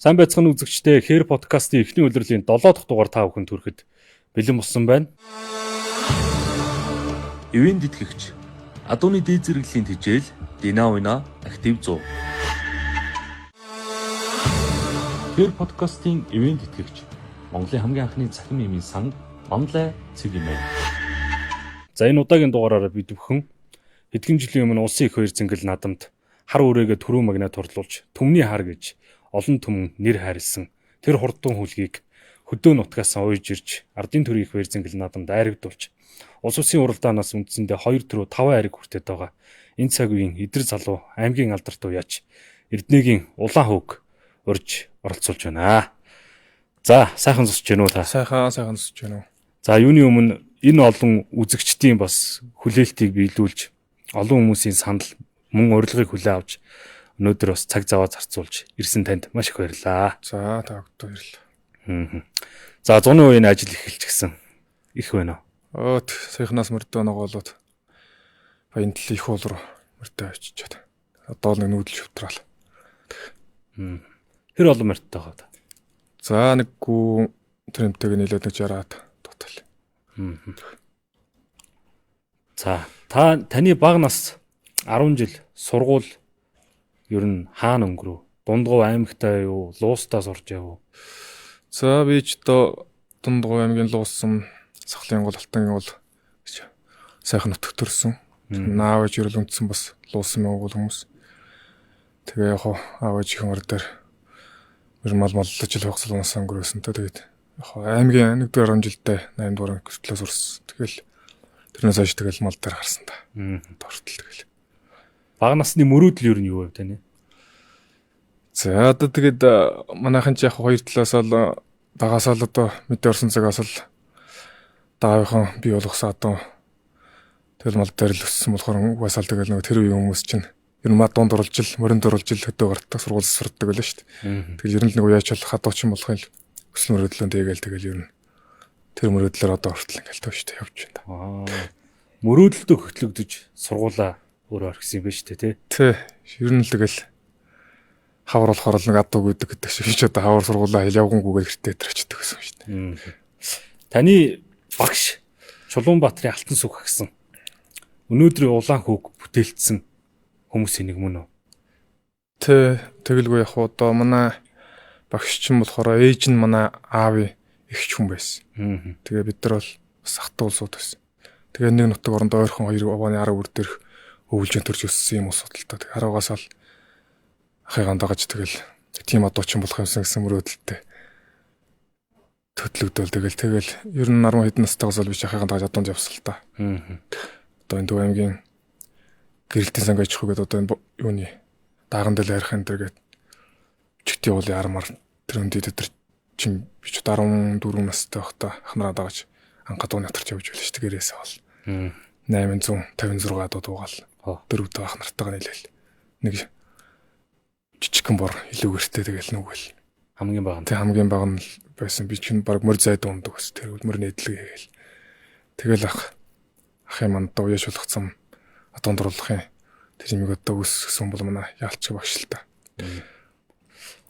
Сайн байцгаана үзэгчдээ Хэр подкастын эхний улирлын 7 дахь дугаар та бүхэнд хүрэхэд бэлэн болсон байна. Ивэн тэтгэгч Адууны дээд зэрэглэлийн тэжээл Динауина актив 100. Хэр подкастын ивэн тэтгэгч Монголын хамгийн анхны цахим эмийн сан Манлай цэг юм байна. За энэ удаагийн дугаараараа бид бүхэн хэдхэн жилийн өмнө улсын их баяр зэнгэл наадамд хар үрээгээ түрүү магнат хурлуулж төмний хар гэж олон түмэн нэр хайрлсан тэр хурдан хүлгийг хөдөө нутгаас уйж ирж ардын төрийн их баяр зэнгэл наадамд айрагдуулж улс улсын уралдаанаас үндсэндээ 2 4 5 айраг хүртээд байгаа энэ цаг үеийн идэр залуу аймгийн алдарт уяач Эрдэнэгийн улаан хөвг урьж оролцуулж байна. За сайхан зусч гэнэ үү та? Сайхан зусч гэнэ үү. За юуны өмнө энэ олон үзэгчдийн бас хүлээлтийг биелүүлж олон хүмүүсийн санал мөн урилгыг хүлээн авч өнөөдөр бас цаг зав зарцуулж ирсэн танд маш их баярлалаа. За та бүхэн баярлалаа. За 100% ажил эхэлчихсэн. Их байна уу? Саяхнаас мөрдөө ногоолоод баянтлал их уул руу мөрдөө очичоод. Одоо нэг нүүдэл шүтраал. Хэр олон мөрдөө байгаа та? За нэггүй тэмтэйг нийлээд 60-аад тутал. За таны бага нас 10 жил сургууль ер нь хаана өнгөрөв? Дундгов аймагтаа юу, Луустаа сурч яв уу? За би ч одоо Дундгов аймгийн Лууссан Сахлын гол Алтангийн гол гэж сайхан нутагт төрсөн. Аав ээж ерөл үндсэн бас Лууссан мөн гол хүмүүс. Тэгээ яг аав ээжийн мөр дээр мал маллаж жил багцлуунаас өнгөрөөсөн. Тэгээд яг аймгийн 1-р 10 жилдээ 8-р хүртэл сурсан. Тэгэл тэрнээс хойш тэгэл мал дээр харсан та. Дортол тэгэл. Бага насны мөрөөдөл ер нь юу вэ таны? За одоо тэгээд манайхан ч яг 2 талаас л багаас л одоо мэдээ орсон цагаас л даавынхан бий болгосон одоо тэгэл мал дээр л өссөн болохоор угаасаа л тэгэл нөгөө тэр үеийн хүмүүс чинь ер нь дунд оруулж ил моринд оруулж ил хөдөө гартаа сургууль сурдаг байлаа шүү дээ. Тэгэл ер нь л нэг уяач болох хадуучин болохын өсөл мөрөөдлөө тэгэл ер нь тэр мөрөөдлөөр одоо хүртэл ингээл төвштэй явж байна. Мөрөөдөлтөө хөтлөгдөж сургуулаа өөрөө орхисон юм байна шүү дээ тий. Ер нь л тэгэл хавар болохоор л нэг адуу гэдэг гэдэг шиг ч одоо хавар сургуулаа явгангүйгээр гэртээ төрчдөг гэсэн шүү дээ. Таны багш Чулуунбаатарын Алтан сүх гисэн өнөөдрийн улаан хөвг бүтээлцсэн хүмүүсийн нэг мөн үү? Тий. Тэгэлгүй яг одоо манай багш чинь болохоор ээж нь манай аавын эгч хүн байсан. Тэгээ бид нар бол бас ахтуул сууд байсан. Тэгээ нэг нутаг оронд ойрхон 2 овооны 10 үр дээрх өвлжин төрж өссөн юм уу судалтай. Тэгээ харуулгаас л ахыгаан дагаж тэгэл тийм адуучин болох юмсан гэсэн мөрөөдөлтэй төтлөгдөөл тэгэл ер нь 10 хэдэн настайгаас бол биш ахыгаан дагаж адуунд явсан л та. Одоо энэ Төв аймгийн гэрэлтийн санг аж ахуйг одоо энэ юуны дааган дээр ярих энэ төргээд чигтийн уулын армаар тэр өндөд өдр чинь би ч 14 настай байхдаа ахнараа дагаж анхадууны натарч явж байлаа шүү дээ гэрээсээ бол 856 дуу дуугаал дөрөвдөө ах нартайгаа нийлээл нэг жижигхэн бор илүүгэртэй тэгэл нүгэл хамгийн бага. Тэг хамгийн бага нь байсан би чинь баг мөр зайд ундаг бас тэр мөр нэдлэг хийгээл тэгэл ахын манд уяаш болгоцсон адуунд оруулах юм тэр юмыг одоо өссөн бол манай яалч багш л та.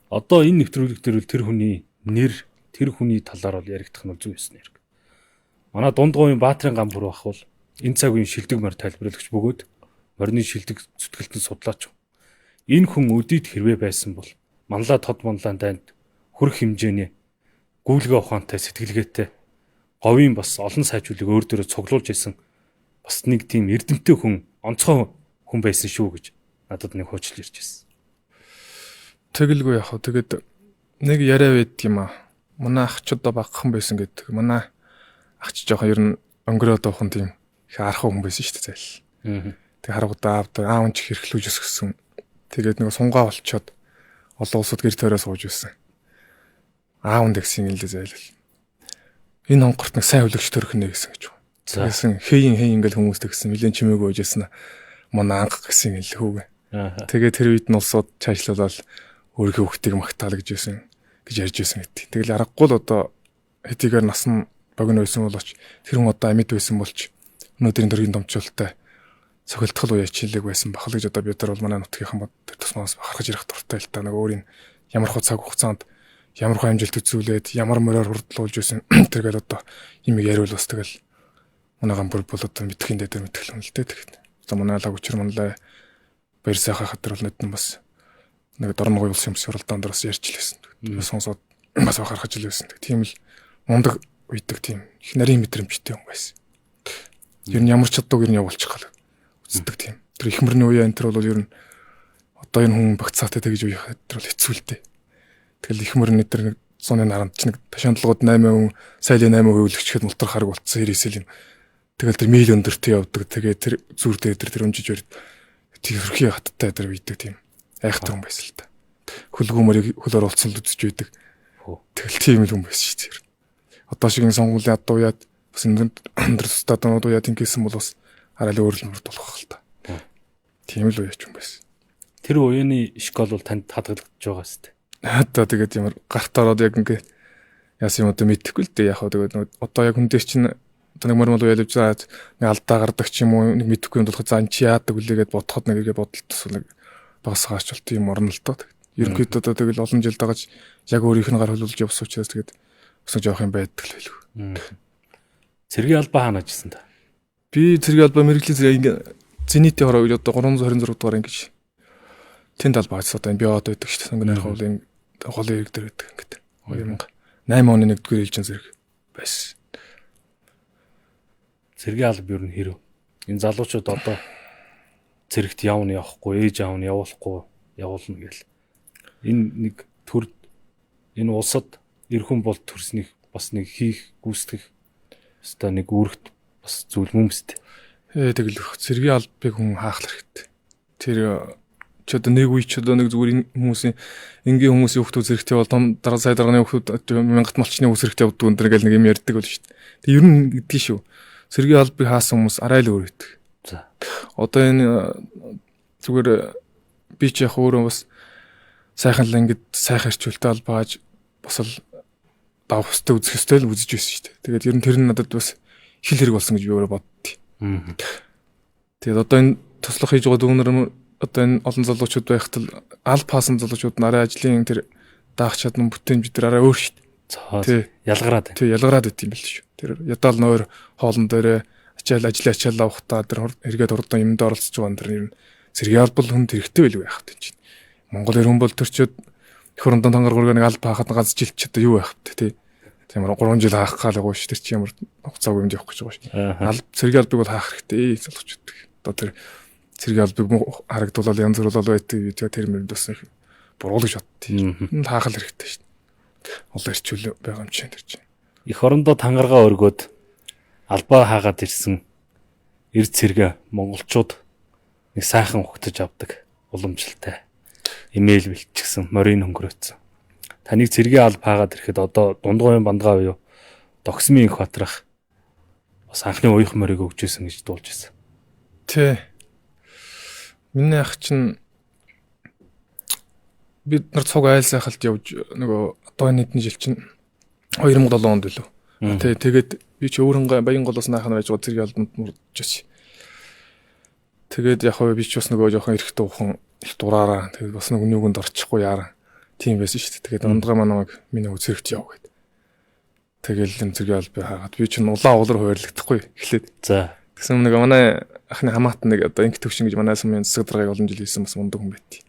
Одоо энэ нэвтрүүлэг дээр тэр хүний нэр тэр хүний талаар бол яригдах нь зүг байсан хэрэг. Манай Дундговын Баатрин гамбар бах бол энэ цаг үеийн шилдэг морь тайлбарлагч бөгөөд морины шилдэг зүтгэлтэн судлаач. Энэ хүн өдийд хэрвээ байсан бол манлаа тод манлаан дайнд хүрх хэмжээний гүйлгээ ухаантай сэтгэлгээтэй говийн бас олон сайжруулыг өөр дөрөө цуглуулж исэн бас нэг тийм эрдэмтэй хүн онцгой хүн байсан шүү гэж надад нэг хуучлж ирж байсан. Тэгэлгүй яах вэ? Тэгээд нэг яриа байд юм аа. Манай ах ч одоо багхан байсан гэдэг. Манай ах ч жоохон ер нь өнгөрөөд явах тийм их архаа хүн байсан шүү дээ зайл. Тэг харгуудаа аав нь ч хэрхлүүлж өсгсөн. Тэгээд нэг сунгаа болчоод олон улсад гэр тойроо сууж байсан. Аав нь гэсэн юм л зайлал. Энэ онгорт нэг сайн өвлөгч төрөх нэ гэсэн гэж. Тэгсэн хэйн ингээл хүмүүстэй гэсэн нэлен чимээгүй байжсэн. Манай анх гэсэн юм л хүүгээ. Тэгээд тэр үед нь улсууд чаашлуулаад өөрийнхөө хүүхдийг магтаал гэж ярьж байсан гэдэг. Тэгэл аргагүй л одоо хэдийгээр нас нь богино байсан боловч тэр хүн одоо амьд байсан болч өнөөдрийн дөргийн домжуулалттай цохилтгол уяа чилэг байсан бахал гэж одоо бид нар бол манай нутгийнхан тусмаас харахж ярих дуртай л та нэг өөрийн ямар хөө цаг хугацаанд ямар хөө амжилт үзүүлээд ямар мороор хурдлуулж байсан тэргээл одоо юм яриул бас тэгэл манайхан бүр бол одоо мэдхийн дээр мэдхэл юм л дээ тэгэхэд. За манай лаг учир манлаа баяр сайхан хатар бол нэдэн бас нэг дорногой улс юмс уралдаан дээрс ярьж лээсэн. Сонсоод бас харахж лээсэн. Тийм л мундаг үйдэг тийм их нарийн мэдрэмжтэй юм байсан. Ер нь ямар ч чадвар ер нь явуулчих гал үздэг тийм. Тэр их мөрний үеэ энэ төр бол ер нь одоо энэ хүн багцаатай тэгж үе тэр бол хэцүү л дээ. Тэгэл их мөрний тэр нэг 100-ны наранд ч нэг ташаанлагууд 8%, сайлын 8% үлгчихэд мултрахаар болцсон 90 юм. Тэгэл тэр мил өндөртөө явдаг. Тэгээ тэр зүр дээр тэр өнжиж өрд тэрхий хаттай тэр үйдэг тийм. Айхтар хүн байсан л та. Хөлгөөмөрийг хөлөөр олцсон л үзэж үйдэг. Тэгэл тийм л хүн байсан шүү дээ. Одоо шиг энэ сонгуулийн ад уяад бас энэ өндөр стадионууд уяад ингэсэн бол бас арай л өөр л мөрд болох хэл та. Тийм л уяач юм байсан. Тэр уяаны школ бол танд хадгалагдж байгаа шүү дээ. Одоо тэгээд ямар гартаараад яг ингээ яасан юм одоо мэдэхгүй л дээ. Яг тэгээд одоо яг хүн дээр чинь одоо нэг мөрмөл уяалж заад нэг алдаа гардаг ч юм уу нэг мэдэхгүй юм болох зан чи яадаг үлээгээд бодоход нэг игээ бодолт тус нэг багс гаач болт юм орно л доо. Ерөнхийдөө одоо тэгэл олон жил дагаж яг өөрийнх нь гар хөлүүлж явсан учраас тэгээд бас жоох юм байдаг л хэлв. Цэргийн албаа хаана ажилласан та? Би цэргийн албаа мэрэгжлийн зэрэг зенитийн хороо гэж одоо 326 дугаар ингэж тэнд албаа ажилласан. Одоо энэ биод байдаг шүү дээ. Сонгоны хуулын голын ирэг дээр байдаг ингээд 2008 оны 1-р ээлжин зэрэг байсан. Цэргийн алба юу н хэрэг? Энэ залуучууд одоо цэрэгт явна явахгүй, ээж аав нь явуулахгүй явуулна гэл. Энэ нэг төр энэ улсад эр хүн бол төрснийг бас нэг хийх гүйцэтгэх өстой нэг үүрэгт бас зүйл юмстэй. Тэгэл цэргийн албыг хүн хаах хэрэгтэй. Тэр ч одоо нэг үе ч одоо нэг зүгээр хүмүүсийн энгийн хүмүүсийн хүүхдүүд зэрэгтэй бол том дараа сая даргааны хүүхдүүд мянгат малчны хүүс зэрэгтэй явдаг өндөр гэл нэг юм ярьдаг бол шүү дээ. Тэг ер нь гэдгийг шүү. Цэргийн албыг хаасан хүмүүс арай л өөр байдаг. За. Одоо энэ зүгээр би ч яг өөрөө бас сайхан л ингэж сайхан хэрчүүлтэй албааж бас л давах хөстэй үзэх хөстэй л үзэж байсан шүү дээ. Тэгээд ер нь тэр нь надад бас хил хэрэг болсон гэж би өөрөө боддتي. Тэгээд одоо энэ туслах хийж байгаа дүүнэр одоо энэ олон залуучууд байхад л аль пасан залуучууд нарийн ажлын тэр даах чадна бүтээн бид нар арай өөр шүү дээ. Ялгараад. Тий, ялгараад байт юм байл шүү. Тэр ядаал нойр хоолн дээрээ ажил авахтаа тэр эргээд урдан юмд оролцож байгаа энэ ер нь цэргийн албал хүнд хэрэгтэй байлгүй яах вэ чинь. Монгол хүн бол төрчөөд их хурлын тангаргуурыг нэг алба хахад ганц жилч одоо юу байх вэ тий. Тийм 3 жил хаах гал байгаа шүү. Тэр чи ямар хугацаагүй юм явах гэж байгаа шүү. Цэргийн албыг бол хаах хэрэгтэй залуучууд. Одоо тэр цэргийн албыг харагдуулаад янз бүр болоо байдаг. Тэр мэрэнд бас буруу гэж боддتي. Хаах л хэрэгтэй шүү. Олон ирчүүл байгаа юм чинь тэр чинь. Их орондоо тангаргаа өргөөд албаа хаагаад ирсэн эр цэрэг монголчууд нэг сайхан ухтаж авдаг уламжлалтай имэйл бэлтчихсэн морин хөнгөрөөцсөн. Таныг цэргийн алба хаагаад ирэхэд одоо дундгойн бандгаа буюу Догсмын их батрах бас анхны уях морийг өгчээсэн гэж дуулж ирсэн. Тий. Миний ах чинь бид нар цуг айл сайхалт явж нөгөө одоо нийтний жил чинь 2007 онд билүү. Тэгээд би ч өөрөнгө баян голоос наахна байж байгаа цэргийн албанд мурдчихсан. Тэгээд яг хөө би ч бас нөгөө жоохон эрэхтэй ухан их дураараа тэгээд бас нэг нүгэнд орчихгүй яаран тийм байсан шүү дээ. Тэгээд ондгой манайг миний цэрэгт яв гэд. Тэгэл энэ цэргийн албыг хаагаад би чинь улаан уулар хуваарлагдахгүй эхлээд. За. Тэгсэн нэг манай ахны хамаатан нэг одоо инх төвшин гэж манай сумын засаг даргаыг олон жил хийсэн бас мундаг хүн байт.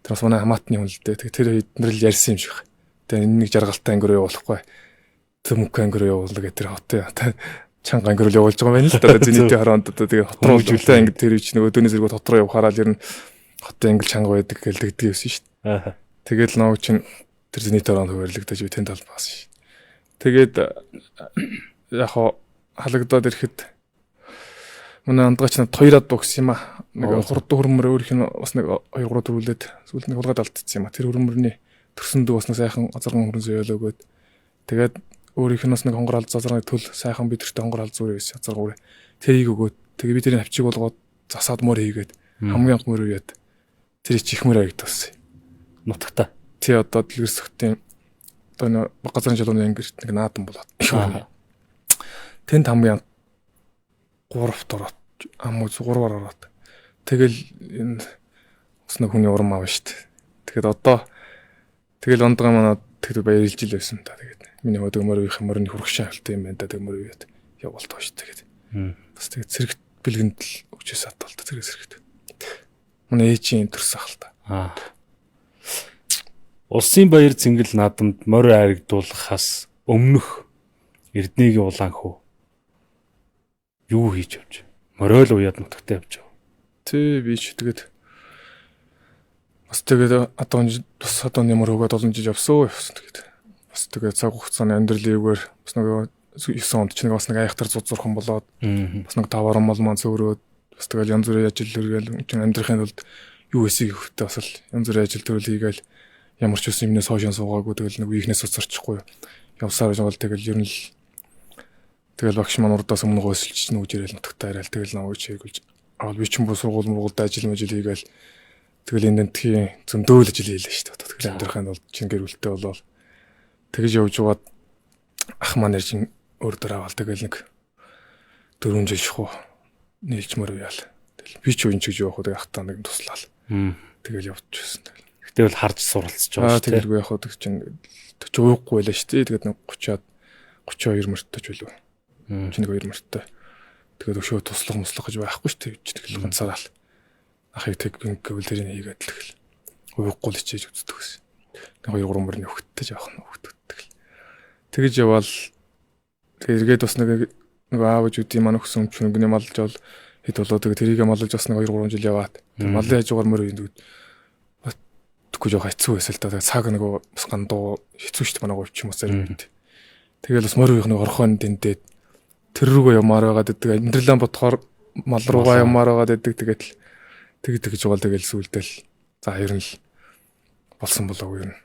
Тэр бас манай хамаатны хүн л дээ. Тэгээд тэр эднэр л ярьсан юм шиг. Тэгээд энэ нэг жаргалтай ангир явуулахгүй. Төмөг ангир явуул гэдэг тэр хотын чанга ангир явуулж байгаа юм байна л да. Зэнитийн хороонд одоо тэгээд хот руу жилээ ангир тэр чинь нөгөө өдөөний зэрэг хот руу явахаараа л ер нь хотын ангир чанга байдаг гэлдэгдэг юмсэн шүү дээ. Тэгээд нөө чинь тэр зэнитийн хороонд хуваарлагдаж би тэнд талбаас шүү. Тэгээд яг халагдаад ирэхэд манай андгаач над хоёроод бокс юм аа. Нэг хурд хөрмөр өөрийнх нь бас нэг 2 3 төрүүлээд сүүлд нэг хулгаад алдчихсан юм аа. Тэр хөрмөрний төрсөндөө бас нэг сайхан азарган хөрөн зөөлөө өгөөд тэгээд өөрийнх нь бас нэг хонгор алд зазрагны төл сайхан бидэртэй хонгор алд зүрээ байсан азаргуур. Тэрийг өгөөд тэгээд би тэрийг авчиг болгоод засаад мөр хийгээд хамгийн анх мөр үгээд тэр их мөр аягдсан. Нутагта. Тий одоо дэлгэрсэхтийн одоо газрын жолооны ангирт нэг наадан болоод. Тэнд хамгийн 3-т ороод амуу 3-аар ороод. Тэгэл энэ бас нэг хүний урам аав шүү дээ. Тэгэхэд одоо Тэгэл ондгоо манаа тэгдэг баярлж ил байсан та. Тэгээд миний хот өмөрийнх мөрөний хургшаа хэлтэй юм байна да. Тэг мөрөөд явуулт хоош тэгээд. Бас тэгээд зэрэгт бэлгэнд л өгчөөс аталт зэрэг зэрэгт. Манай ээжийн төрс ахал та. Улсын баяр цэнгэл наадамд морь айрагдуулахаас өмнөх Эрдэнэгийн улаан хүү юу хийж явж? Мориол уяад нутагтаа явж байгаа. Тэ би ч тэгээд бас тэгээд одоо ямар өгөөд олон жил явсан тэгээд бас тэгээд цаг хугацааны амьдралыгээр бас нөгөө 9 онд ч нэг бас нэг айхтар зурхан болоод бас нэг тавар мал маань зөөрөөд бас тэгээд янз бүрийн ажил хэрэгэл амьдрахын тулд юу эсийг хөвтө бас л янз бүрийн ажил төрөл хийгээл ямар ч үсэн юмнээс хойш суугаагүй тэгэл нэг үеийнхнээс уцарчихгүй явсаар жагаал тэгэл ер нь л тэгэл багш маань урдаас өмнө гойсолч нүгж ирэл нутагтаа ирэл тэгэл наваа чиглэж аа би ч юм бо сургуульд ажил хийгээл тэгэл энэ тентхийн зөндөөл ажил хийлээ шүү дээ тэгэл амьдрахын тулд чин гэр бүлтэй болоод тэгж явж байгаад ах маань иржин өөр дөр аваад тэгэл нэг 4 жил шахуу нийлж мөр яал. Тэгэл би ч үн чиг явах уу ахтаа нэг туслал. Тэгэл явчихсан тэгэл. Гэтэл бол харж суралцж байгаа шүү дээ. Тэгэлгүй явах уу чинь уухгүй байлаа шүү дээ. Тэгээд нэг 32 мөртөж билүү. Чи нэг 2 мөртөө. Тэгээд өшөө туслах гэж байхгүй шүү дээ. Тэгэл ганцаараа л ахыг тэг гэвэл тэрийг хийгээд тэгэл. Уухгүй л хичээж үздэг гэсэн. Нэг 2 3 мөрний хөвгтөж явах нь хөвгтөд тэгэл. Тэгэж яваал эргээд бас нэг аавч үдийн маань өгсөн чүнгний малж бол хэд болоо тэгээ тэрийг малж бас нэг 2 3 жил яваад малын хажуугаар мөр юм тэггүй жоо хэцүү байсан л та цаг нэг бас гандуу хэцүү шүү дээ манай говч юм уу зарим үед тэгэл бас мөр үеих нэг орхон дэндээд тэр рүүгээ ямаар байгаад идэг амьдралаа бодохоор мал руугаа ямаар байгаад идэг тэгж байгаа тэгэл сүулдэл за ер нь л болсон болоогүй ер нь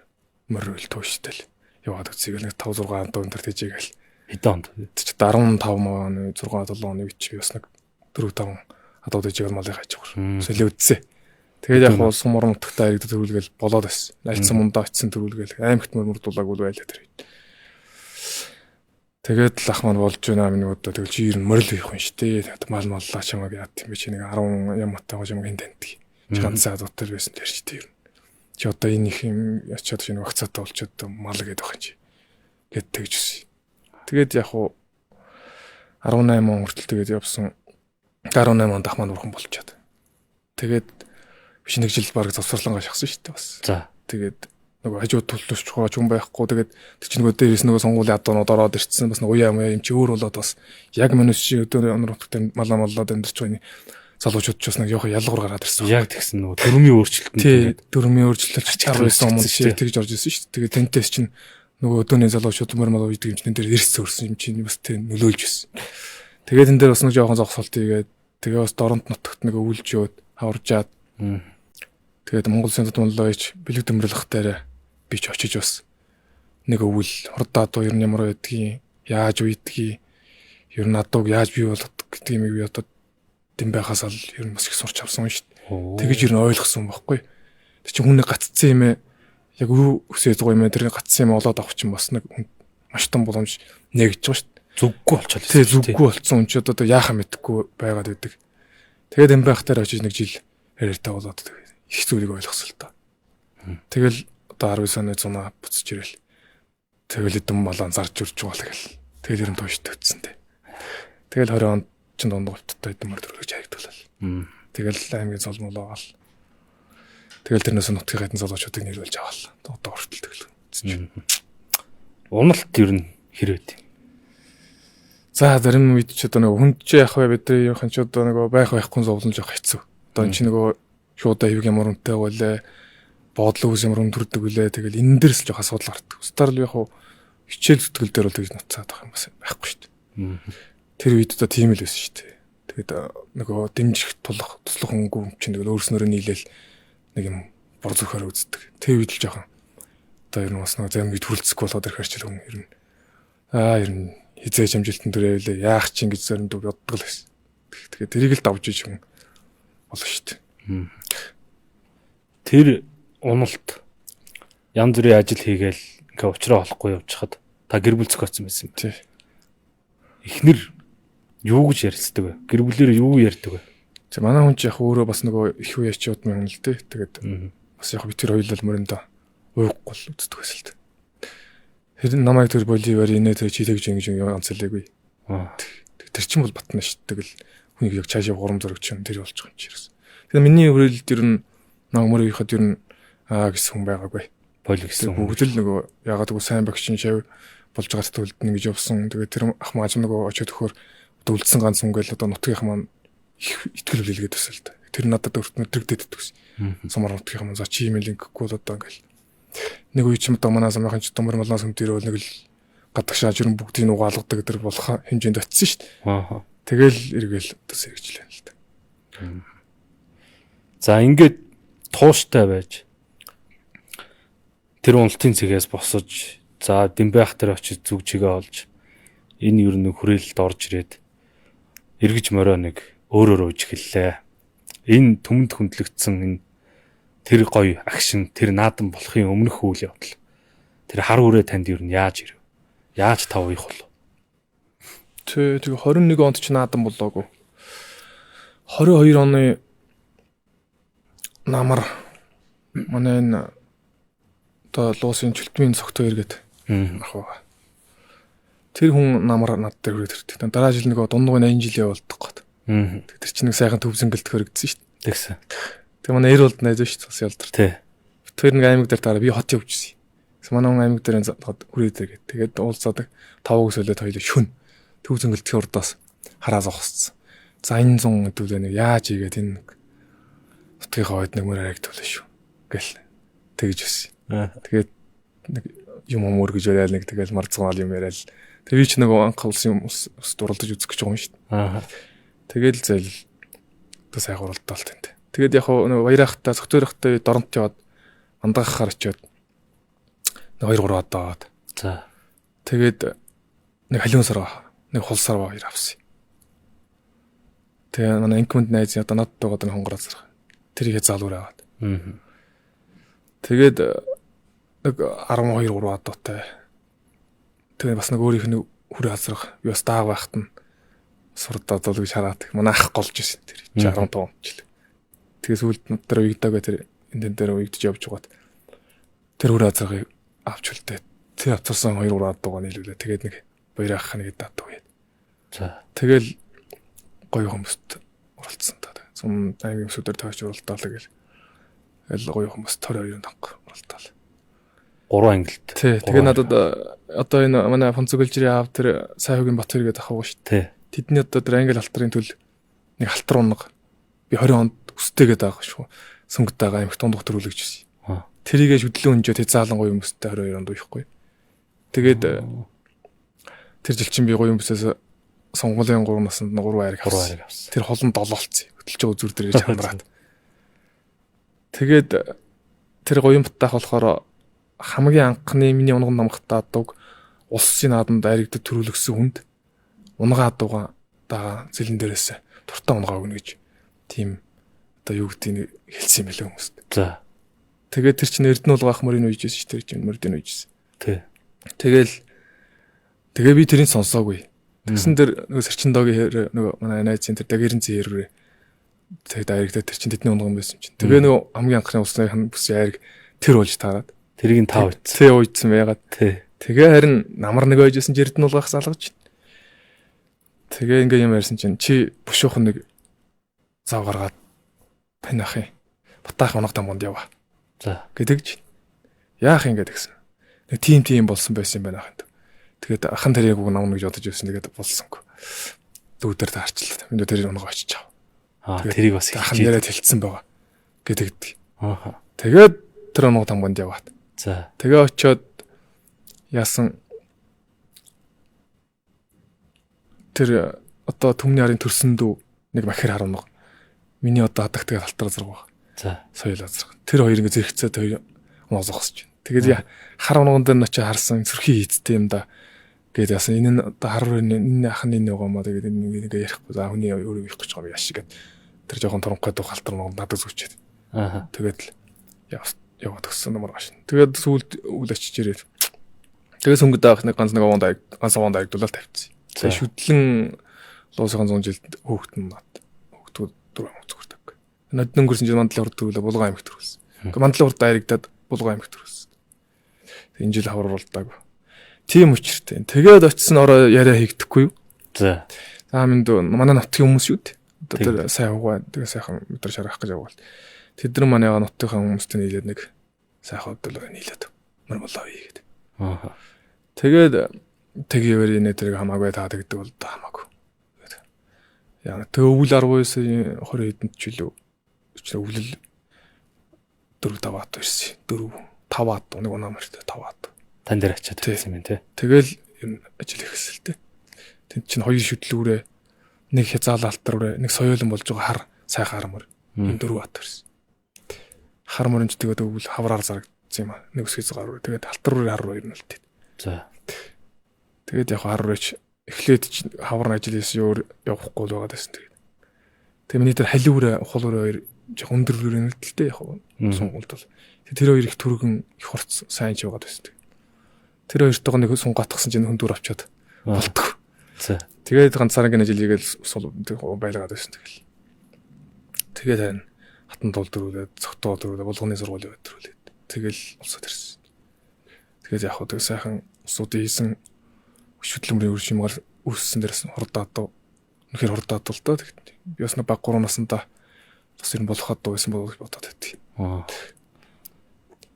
мөр үйл тууштай л яваад үзье нэг 5 6 онд өндөр тэжээгээл хэдэн онд 15 маань 6 7 оны үед чи бас нэг 4 5 адууд ижигээр малыг хайж байгаа. Сэлээ үдсэ. Тэгээд яг улсын морон нутагтаа ирээд төрүүлгээл болоод байсан. Альцсан мундаа очсон төрүүлгээл аймагт мөрдуулаагүй байлаа тэр. Тэгээд л ах маань болж байна миний удаа тэгэл чи ер нь морил хийх юм шүү дээ. Мал маллаа чамаг яат юм би чи нэг 10 яматаа гож юм гин тантыг. Чи ганцаа дотор байсан тэр чи тэр. Чи одоо энэ их юм ячаад шинэ вакцаатай болчиход мал гээд байгаа юм чи. Гэт тэгж үсэ. Тэгээд яг уу 18 он хүртэл тэгээд явсан. 18 онд ах маань урхан болчиход. Тэгээд биш нэг жил баг завсарлангаа шахсан шүү дээ бас. За. Тэгээд нөгөө хажууд төлөвлөж байгаа ч юм байхгүй. Тэгээд тэр чинь нөгөө дээрээс нөгөө сонгуулийн адуунууд ороод ирсэн. Бас нөгөө уяа юм чи өөр болоод бас яг манус чи өдөр өнөр утгатай малаад амьдарч байгаа залуучууд ч бас нэг явах ялгуур гараад ирсэн. Яг тэгсэн нөгөө дөрмийн өөрчлөлт нь. Тий, дөрмийн өөрчлөлт 19 онд чи тэгж орж ирсэн шүү дээ. Тэгээд тентээс чинь нөгөө өдөөний залуучууд мал үйдэг юм чинь дээр эрс зөрсөн юм чинь бас тий нөлөөлж байсан. Тэгээд энэ дээр бас нэг жоохон зогсолт хийгээд тэгээ бас дорнод нутагт нэг өвлж яваад хаваржаад тэгээд Монгол Улсын тутамлаач бэлэг дөмрөлөх дээр би ч очиж бас нэг өвөл хурдаа дуу ер нь ямар байдгийг яаж үйдгийг ер нь адууг яаж бий болгох гэдэг юм би одоо дэм байхаас л ер нь бас их сурч авсан шүү дээ. Тэгэж ер нь ойлгосон байхгүй. Тэг чи хүн нэг гаццсан юм яг юу өсөөж байгаа юм тэр гацсан юм олоод авах чинь бас нэг маш том боломж нэгж байгаа шүү дээ. Зүггүй болчихлоо. Тэг зүггүй болцсон хүн ч одоо яахаа мэдэхгүй байгаад байдаг. Тэгээд энэ байх дээр очиж нэг жил яриартай болоод их зүйлийг ойлгосон л та. Тэгэл одоо 19 оны зунаа буцаж ирэл. Тэгэл эдэн малан зарж үрж байгаа л тэгэл ер нь тууштай өтсөн дээ. Тэгэл 20 онд ч дунд голттой эдэн мөр төрөж харагдуулал. Тэгэл аймгийн золмолоо гал. Тэгэл тэрнээс нутгийн хайдан залуучуудыг нэрвэлж аваал. Одоо хүртэл тэгэл. Уналт ер нь хэрэг. За зарим үед ч одоо нэг хүнд ч яах вэ бидний явахын ч одоо нэг байх байхгүй зовлон жоох хэцүү. Одоо энэ чи нөгөө шуудаа хөвг ямар үнэтэй байлаа. Бодлоо үс ямар өндөрдөг үлээ. Тэгэл энэ дээрс л жоох асуудал гардаг. Устаар л яг хичээл зүтгэл дээр бол тэгж нуцаад байх юм бас байхгүй шүү дээ. Тэр үед одоо тийм л байсан шүү дээ. Тэгээд нөгөө дэмжих туслах хөнгөө чинь тэгэл өөрснөөрөө нийлээл нэг юм бор зүрхээр үздэг. Тэр үед л жоох одоо ер нь бас нэг зарим үед хүлцэх болоод ирэхэр ч юм ер нь ер нь хизээж амжилтанд төрөөлөө яах чинь гэж зоринд боддог л байсан. Тэгэхээр тэрийг л давж иж юм болно шүү дээ. Тэр уналт янз бүрийн ажил хийгээл ингээ уучраа олохгүй явж хад та гэр бүл зохиоцсон байсан юм. Тий. Эхнэр юу гэж ярьцдаг вэ? Гэр бүлээр юу ярьдаг вэ? За манай хүн ч яг өөрөө бас нөгөө их үеичуд мэн л дээ. Тэгээд бас яг би тэр хоёулаа мөрөндөө уухгүй л үздэг байсан л та. Тэр намайг тэр боливар инээ тэр чи тэгж ингэж янзлаагүй. Тэр чинь бол батна шүү. Тэгэл хүн яг цаашаа гурам зөрөг чинь тэр болж байгаа юм чи ерөөс. Тэгэхээр миний хүрээлэлд ер нь намайг ихад ер нь гэсэн хүн байгаагүй. Боли гэсэн хүн. Бүгд л нөгөө ягаад гэвэл сайн багш шав болж байгаа төвлөлд ингэж явсан. Тэгээд тэр ах мааж нөгөө очиод өгөхөр дүүлдсэн ганц хүн гэл одоо нутгийнх маань их итгэл үлээлгээд байсан л та. Тэр надад өдрөгдөд идэгсэн. Сумар нутгийнх маань за чи имэйл ингэхгүй л одоо ингээл нэг үе ч юм одоо манай самхын ч төмөр малнаас өмтөр бол нэг л гадагшааж ер нь бүгдийг угаалгадаг гэдэг болох хэмжээнд очсон шүү дээ. Тэгэл эргээл одоо сэргийлээ л та. За ингээд тууштай байж тэр уналтын цэгээс босож за Дэмбайх дээр очиж зүг чигээ олж энэ ер нь хүрээлэлд орж ирээд эргэж морой нэг өөрөөр ууж эхэллээ. Энэ түмэнд хөндлөгдсөн энэ тэр гоё агшин тэр наадам болохын өмнөх үйл явдал тэр хар хүрээ танд ер нь яаж ирв? Яаж тав их болов? Тэгээ 21 онд ч наадам болоогүй. 22 оны намар манай энэ одоо луусын чөлтмийн цогтой иргэд ах байгаа. Тэр хүн намар над дээр хүрээд ирдэг. Дараа жил нэг дундуур 80 жилийн болдог гот. Тэр чинь нэг сайхан төвзөнгөлт хөрөгдсөн шүү дээ. Тэгсэн. Тэг манай эр болд найз шүү бас ялдар. Тий. Тэр нэг аймаг дээр тараа би хот явчихсан. Манай хүн аймаг дээр хүрээд иргээд тэгээд уулзаад 5 өсөлөд хоёул шүн төвзөнгөлтийн урдаас хараа зогссон. За энэ 100 хэдүүлээ нэг яаж игээд энэ нутгийн хойд нэг мөр харагдвал шүү. Гэл тэгж өссөн. Тэгээд нэг юм өмөр гэж яриад нэг тэгэл марцгаал юм яриад. Тэг би ч нэг анхалсан юм ус дурлаж үзэх гэж байгаа юм шүү дээ. Тэгэл зэл одоо сайхан уралдаалт энэ. Тэгээд яг нэг баярахтаа цогтойрохтой дорнот яваад андагахаар очиод 2-3 одоод. За. Тэгээд нэг халиун сарва, нэг хул сарва хоёр авсан. Тэгээ манай инкмент найз одоо надад байгаа нэг хонгороо зарах. Тэрийг залуур аваад. Тэгээд нэг 12-3 одоотой. Тэгээ бас нэг өөрийнх нь хүрээ хазрах. Би бас дааг байхад нь сурдаад бол гэж хараад. Манай ах голж ирсэн тэр 15 он жил. Тэгээ сүүлд над дээр уйгдаагаа тэр энэ дээр уйгдж явж байгаад тэр хүрээ хазрахыг авч үлдээ. Тэр авцсан 2-3 одоогаа нийлүүлээ. Тэгээд нэг баяр ах нэг дат уяад. За. Тэгэл гоё хүмүүст оролцсон та. Сум аймгийн хүмүүсээр тооч уралдаалаа гэл. Тэгэл гоё хүмүүс төр хоёрын танх уралдаал. 3 ангилт. Тий. Тэгээ надад одоо энэ манай Фонцоголжирийн аав тэр Сайхугийн Батбаяр гэдэг ах байгаа шүү дээ. Тэдний одоо тэр англи алтрын төл нэг алтар унаг би 20 онд өстэйгээд байгаа шүү. Сүнгтэйгээ аймагт дунд төрүүлэгж ирсэн. Тэрийгээ шүдлэн өнжөө тэ заалан гоё хүмүүстэй 22 онд уйхгүй. Тэгээд тэр жил чинь би гоё хүмүүсээс сонгуулийн 3 наснд 3 айраг авсан. Тэр холон долоолцсон. Хөдөлж байгаа зүр дээр чамраад. Тэгээд тэр гоён бутаах болохоор хамгийн анхны миний унган намхтаа дууг улсын наадамд айрагдад төрүүлгсэн хүнд унгаа дууга даага зэлэн дээрээс туртаа унгаа өгнө гэж тийм одоо юу гэдгийг хэлсэн юм байлаа хүмүүст. За. Тэгээд тэр чинь Эрдэнэ уулгаах мөрийн үежсэн шүү дээ. Тэр чинь мөрдийн үежсэн. Тий. Тэгээ би тэрийг сонсоогүй. Тэгсэн дээр нөгөө сэрчин доогийн нөгөө манай найзын тэр дагэрэн зээрээ тэгээд айрагдаад тэр чинь тэдний унган байсан юм чинь. Тэгээ нөгөө хамгийн анхны улсын бүсийн айраг тэр болж таарад. Тэрийг нь тав үйцсэн. Тий үйцсэн байгаад. Тэгээ харин намар нэг ойжсэн ч Эрдэнэ уулгаах залгаж. Тэгээ ингээ юм ярьсан чинь чи бушуухан нэг зав гаргаад тань ах юм. Батаах унагтан бонд яваа. За гэдэгж яах юм гэдгсэн. Нэг тийм болсон байсан юм байна ахын. Тэгээд ахын тэрийг үг намнаг гэж бодож байсан. Тэгээд болсонгүй. Дүүдэр таарчлаа. Энд тэр унгаа очиж чав. Тэрийг бас ахын яриад хэлсэн байгаа. Гэдэгдэг. Тэгээд тэр унагтан бонд яваад. За. Тэгээ очиод яасан тэр одоо төмний арын төрсөндөө нэг махир харуунаг. Миний одоо хадагтайг алтар зураг баг. За. Соёл азрах. Тэр хоёр ингэ зэрэгцээд хоёр унаа зогсож байна. Тэгээд хар унган дээр нь очиж харсан сөрхий хийцтэй юм да. Гээд яасан энэ нь одоо хар энэ ахны нөгөө маа тэгээд нэг ярихгүй за хүний өөрөө их гэж байгаа яаш гээд тэр жоохон туранхай дуу халтар нэг надад зүчээд. Тэгээд л яваад гсэн юм ааш. Тэгээд сүүлд үл очиж ирээд. Тэгээд сүнгэд авах нэг ганц аванд айгдуулаад тавьчихсан. Тэгээд шүтлэн луусын 100 жилд хөөхт нь над хөөхтүүд 4 зүгэрдэг. Надад өнгөрсөн жил мандлын урд төрүүлээ булган аймагт төрүүлсэн. Мандлын урд айрагдаад булган аймагт төрүүлсэн. Энэ жил хавар болдоогүй. Тийм учиртай. Тэгээд очисон ороо яриа хийгдэхгүй юу? За. Минь манай нутгийн хүмүүс шүү дээ. Одоо сайн хугаа тэгээ сайхан өдөр шарах гэж явбал. Тэд нар манайга нутгийнхаа хүмүүстэй нийлээд нэг сайхан өдөр нийлээд мөрмөлөө хийгээд. Тэгээд тэгээвэр энэ тэрэг хамаагүй таа тэгдэг бол хамаагүй. Яа тэг өвөл 19-ийн 20 хэдэнд ч үлээ. Өвлөл 4-5 хат ирсэн. 4-5 хат нэг унаамартай 5 хат. Тан дээр ачаад байсан юм тий. Тэгэл ер нь ажил ихсэлтэй. Тэнд чинь хоёр шүтлүүрээ нэг хязаал алтарврээ нэг соёолон болж байгаа хар сайхан хармар. Энэ 4 хат ирсэн. Хармарын ч тэгээд өвөл хавраар зарагдсан юм аа. Нэг өсгөөс гаруу. Тэгээд алтарврын хар руу ер нь л тий. За. Тэгээд яг хар рууч эхлээд хавар ажил хийсэн явахгүй л байгаа дэсэн тэгээд. Тэгээ миний дээр халиур ухуулуур хоёр яг өндөр өрнөлттэй яг сунгуулд бол. Тэр хоёр их түргэн их хурц сайн ч яваад байсан. Тэр хоёртойгоо нэг сунгатгсан чинь хөндөр авчаад болтгоо. За. Тэгээд ганцаараа ажил хийгээл байлгаад байсан тэгэл. Тэгээд харин хатан дуулдруулаад цогтоо дөрүүлээ булганы сургуулийн өдрүүлээд тэгэл улсад ирсэн. Тэгээд яг хөө тэг сайхан усуудын хийсэн шүтлэмрийн үр шимгаар үүссэн дээрээс хурдаад үнэхээр хурдаад л доо тэгт. Би бас нэг баг 3 наснда бас ер нь болоход байсан болов гэж бодоод байдгийг.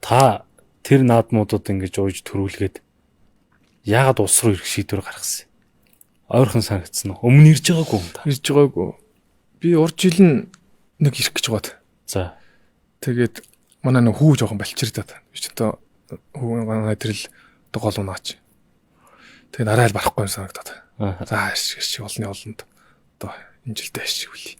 Та тэр наадмуудад ингэж ууж төрүүлгээд яагаад ус руу ирэх шийдвэр гаргасан? Ойрхон санагдсан уу? Өмнө ирж байгаагүй юм та. Ирж байгаагүй. Би урд жил нэг ирэх гэж бод. За. Тэгээд манай нэг хүү жоохон балчирдаад. Би ч одоо хүү манай тэрл гол унаач. Тэгээд арай л барахгүй юм санагдаад. За олны олонд одоо энэ жилдээ ашиг үлээ.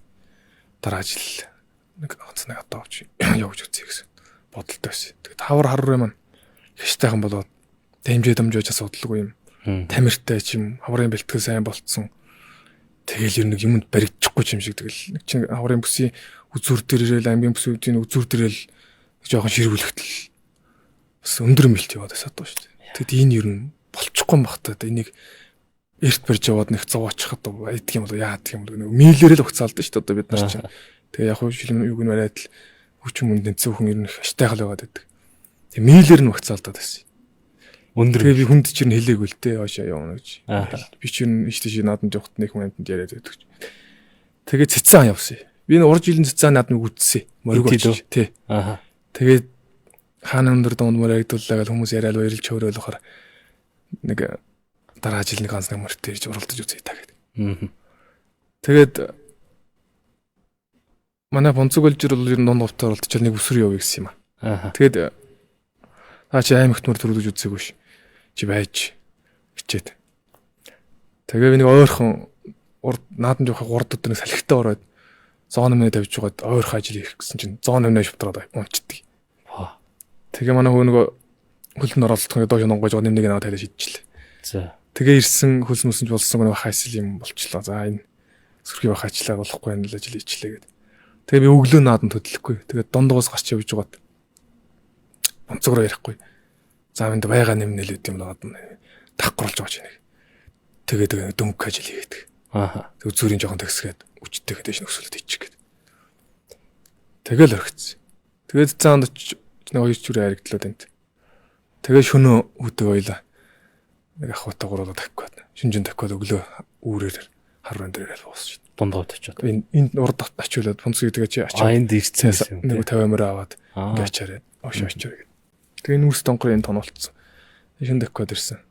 Дараа жил нэг ганцныг одоо авч явж үзье гэсэн бодолтой байсан. Тэгээд хавар харруу маань хэвтайхан болоод дэмжээ дамжууж асуудалгүй юм. Тамиртай ч юм хаврын бэлтгэл сайн болцсон. Тэгэл ер нь юмд баригдчихгүй юм шиг тэгэл нэг чинь хаврын бүсийн үзүр дээрэл амбийн бүсүүдийн үзүр дээрэл жоохон ширвүүлэгтэл бас өндөр мэлт яваад байсан доо шүү дээ. Тэгэд энэ ер нь болчихгүй юм бахтаа. Энийг эрт барьж яваад нэг зов очиход айдг юм бол яадаг юм бол мэлээрээ л угцаалдаг шүү дээ одоо бид нар чинь. Тэгээ яг хөө шилэн юг нь бариад л хүч мөнд нэнцүүхэн ер нь хаштайхал байгаад байдаг. Тэгээ мэлээр нь угцаалдаад байсан. Өндөр би хүнд чинь хэлээгүй л дээ хоошоо явна гэж. Би чинь ийш наадамд явахт нэг хүнэнд яриад байдаг. Тэгээ цэцэн явсан. Би энэ урд жилийн цэцэн наадмыг үтсэн. Мориг очиж тий. Тэгээд хаана өндөр донд моригдууллаа гэж хүмүүс яриад баярлж хөөрөөл бахаар нэг дараа жил нэг ганц нэг мөрт ирж уралдаж үзье та гэдэг. Тэгээд манай бонцог өлжир бол ер нь донд хувтаар уралдаж нэг өсөр явъя гэсэн юм аа. Тэгээд чи аймагт мөр төрүүлж үзээгүй ш. Чи байж хичээд. Тэгээ би нэг ойрхон наадам жоох 3 өдөр нэг салхитай ороод зоон өмнө тавьж байгаад ойрхон ажил хийх гэсэн чинь зоон өмнө шутраад унцдаг. Тэгээ манай хөө нөгөө хөлн оролцох нэг доош нонгойж байгаа нэмнийг наваа тайлж шийдчихлээ. За. Тэгээ ирсэн хөлс мөсөнч болсон нэг хайсл юм болчлоо. За энэ сөрхий бахаачлаа болохгүй энэ л ажил хийчлээ гэдэг. Тэгээ би өглөө наадам төдлөхгүй. Тэгээ дундгоос гарч явж байгаад онцгороо ярихгүй. За энд байга нэмнэлээд юм лаад давхруулж байгаа чинь. Тэгээд дөнгө ажил хийгээд. Тэг зүрийн жоохон төгсгээд үчтэйгээ дэш нөсөлд хийчих гээд. Тэгэл орхицсан. Тэгээд цаанд нэг хоёр чүрээ харигдлаа энд. Тэгээд шөнөө үдэг ойлаа. Нэг ахватаа гуруулаа тавьхгүй. Шинжин тавьхгүй өглөө үүрээр харван дээр уусч. Дундгоо тавьчаад. Энд урд очиулаад функц гэдэг чи очиад. Энд ирсэн юм. Нэг 50 мөр аваад гачаараа ошоо очиороо. Тэгээ нүүрс донгорын тоноолцсон. Шинэ дэккод ирсэн.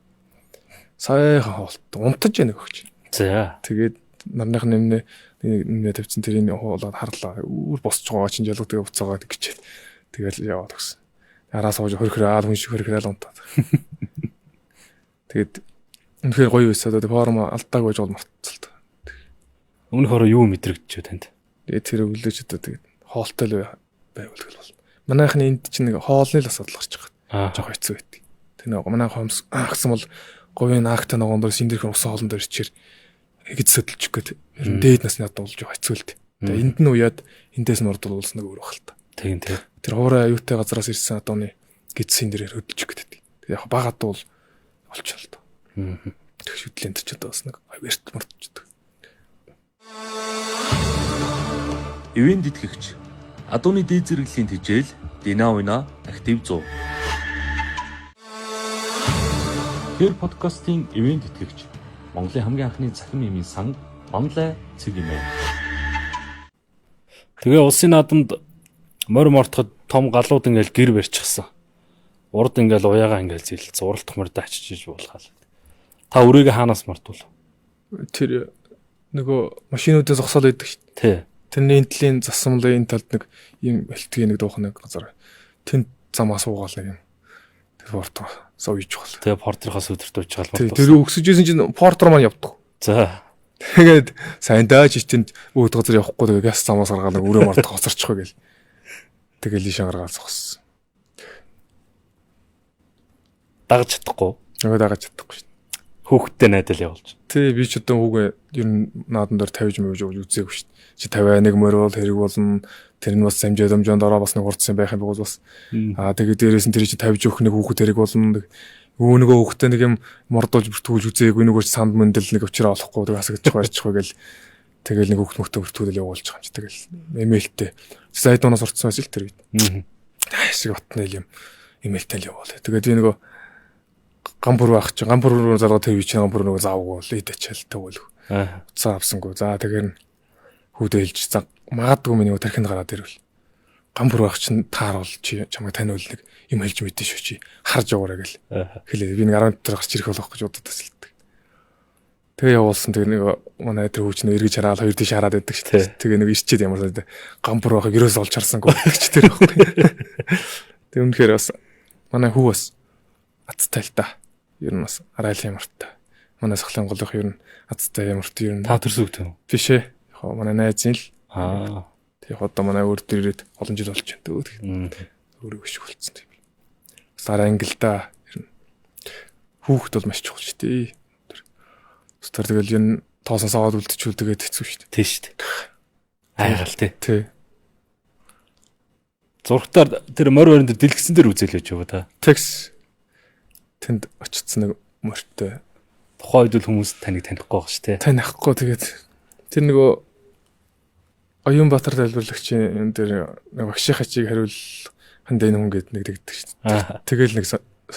Сайхан хоолт. Унтаж яах өгч. За. Тэгээд нарных нэмнээ тавьсан тэрийг хуулаад харлаа. Үүр босч байгаа чинь жалгад тэгээ буцаагаад гэж. Тэгэл яваад өгсөн. Араас сууж хөрхрээ хүн шиг хөрхрээ л унтаад. Тэгээд үнэхээр гоё байсан. Тэгээд форм алдааг байж бол мартцалт. Өмнөхөөрөө юу мэдрэгдчихв танд? Тэгээд тэр өглөөч одоо тэгээд хоолтой л байвал тэгэл бол. Манайхны энд чинь нэг хоолны л асуудал гарч байгаа. Жохоо хэцүү байдаг. Тэр нэг манай хомс гэсэн бол говийн акта ногоон дээр синдэрхэн ус хоолн дээр ичээр гэж сөдөлчих гээд ер нь дээд насны одоо болж байгаа хэцүү л дээ. Тэгээд энд нь уяад эндээс нь урдуулсан нэг өөр бахал та. Тийм тийм. Тэр хоороо аюутай газараас ирсэн одооны гидсийн дээрээ хөдөлж гээд. Тэгээд яг багад бол олчихлоо л доо. Тэг шүтлэн ч одоо бас нэг эрт мартчихдаг. Ивэн дитгэгч Адууны дээд зэрэглэлийн тэжээл Динавина актив 100. Тэр подкастын ивент тэтгэгч Монголын хамгийн анхны цахим эмийн сан Монле цэг юм ээ. Тэгээ улсын наадамд морь мортоход том галууд ингээл гэр барьчихсан. Урд ингээл уяагаа ингээл зилэлцсэн. Уралдах морьдоо ачиж болохаа. Та өрөөгээ хаанаас мартуул? Тэр нөгөө машинуудаас зогсоол байдаг шүү дээ. Тий. Тэрний энтлийн засамлын талд нэг юм бэлтгэе нэг дуухан нэг газар. Тэнд замаа суугаал нэг юм. Тэр порт сууж гол. Тэгээ портрихаас өдөрт уучгаал Тэр өксөжсэн чинь портор маань явдаг. За. Тэгээд сайн даач тэнд өөд газар явахгүй тэгээ газ замаас гаргаад нэг өрөө мартах хоцорчихоо гэл. Тэгэл ийш гаргаад зогссон. Дагаж чадахгүй. Нөгөө дагаж чадахгүй шүү дээ. Хүүхдтэй найдал явуулж. Тэ би ч одоо хүүгээ ер нь наадан дээр тавьж мөвж үзээгүй шүү дээ. Чи 51 морь бол хэрэг болно. Тэр нь бас амжаанд ороо бас нэг урдсан байх юм бол бас. Тэгээд дээрээс нь тэр чи тавьж өгөх нэг хүүхэд хэрэг болно. Нөгөө хүүхдээ нэг юм мордуулж бүртгүүлж үзээгүй нөгөө санд мэндэл нэг өчрөө олохгүй тэг хасагдчих барьчихгүй гэл. Тэгэл нэг хүүхд мөхтө бүртгүүлэл явуулж байгаа юм чи тэгэл эмэйлтэй. Сайдуунаас орцсон байсан л тэр үед. Шиг батны юм эмэйлтэй л явуул. Тэгээд би нөгөө гамбур байх чи гамбур руу залгаа тэр үчи гамбур нөгөө заавгүй л идэж тавил. Уцаа авсангүй. За тэгэхээр хүүдээ хэлж за магадгүй миний тархинд гараад ирвэл гамбур байх чинь тааруул чи чамайг таниул нэг юм хэлж мэдэн шүү чи харж яваарай гэл хэлээ. Би нэг 10 минут гарч ирэх болох гэж бодод тасалдаг. Тэгээ явуулсан. Тэгээ нэг манай тэр хүүч нэг эргэж хараад хоёр тийш хараад байдаг шүү дээ. Тэгээ нэг ирчээд ямар санаа гамбур байхыг ерөөс олж харсангүй гэж тэр байхгүй. Тэг үнэхээр бас манай хүү бас аттай л та. Ер нь бас арайл ямартай. Манай сахлын голынх ер нь аттай ямартай ер нь. Та төрсөн үг тийм үү? Биш ээ. Яг манай найзын л. Тэгээ одоо манай өөр дээр ирээд олон жил болж байна дөө. Өөрөө биш болцсон тийм. Сар ангилда ер нь хүүхэд бол маш чухал шүү дээ. Тэр тэгэл ер нь тоосоос аваад үлдчихүүлдэгээд хэцүү шүү дээ. Тийм шүү дээ. Айгал тий. Зургатаар тэр морь өрөнд дэлгэсэн дээр үзэл яж байгаа та. Текс тэнд очицсан нэг морьтой. Тухайн үед л хүмүүс таныг танихгүй байгаа шүү дээ. Танихгүй тэгээд тэр нөгөө Оюунбаатар тайлбарлагчийн энэ дээр нэг багшийн хачиг хариул хандаа энэ хүн гээд нэг дэгдэг шүү дээ. Тэгэл нэг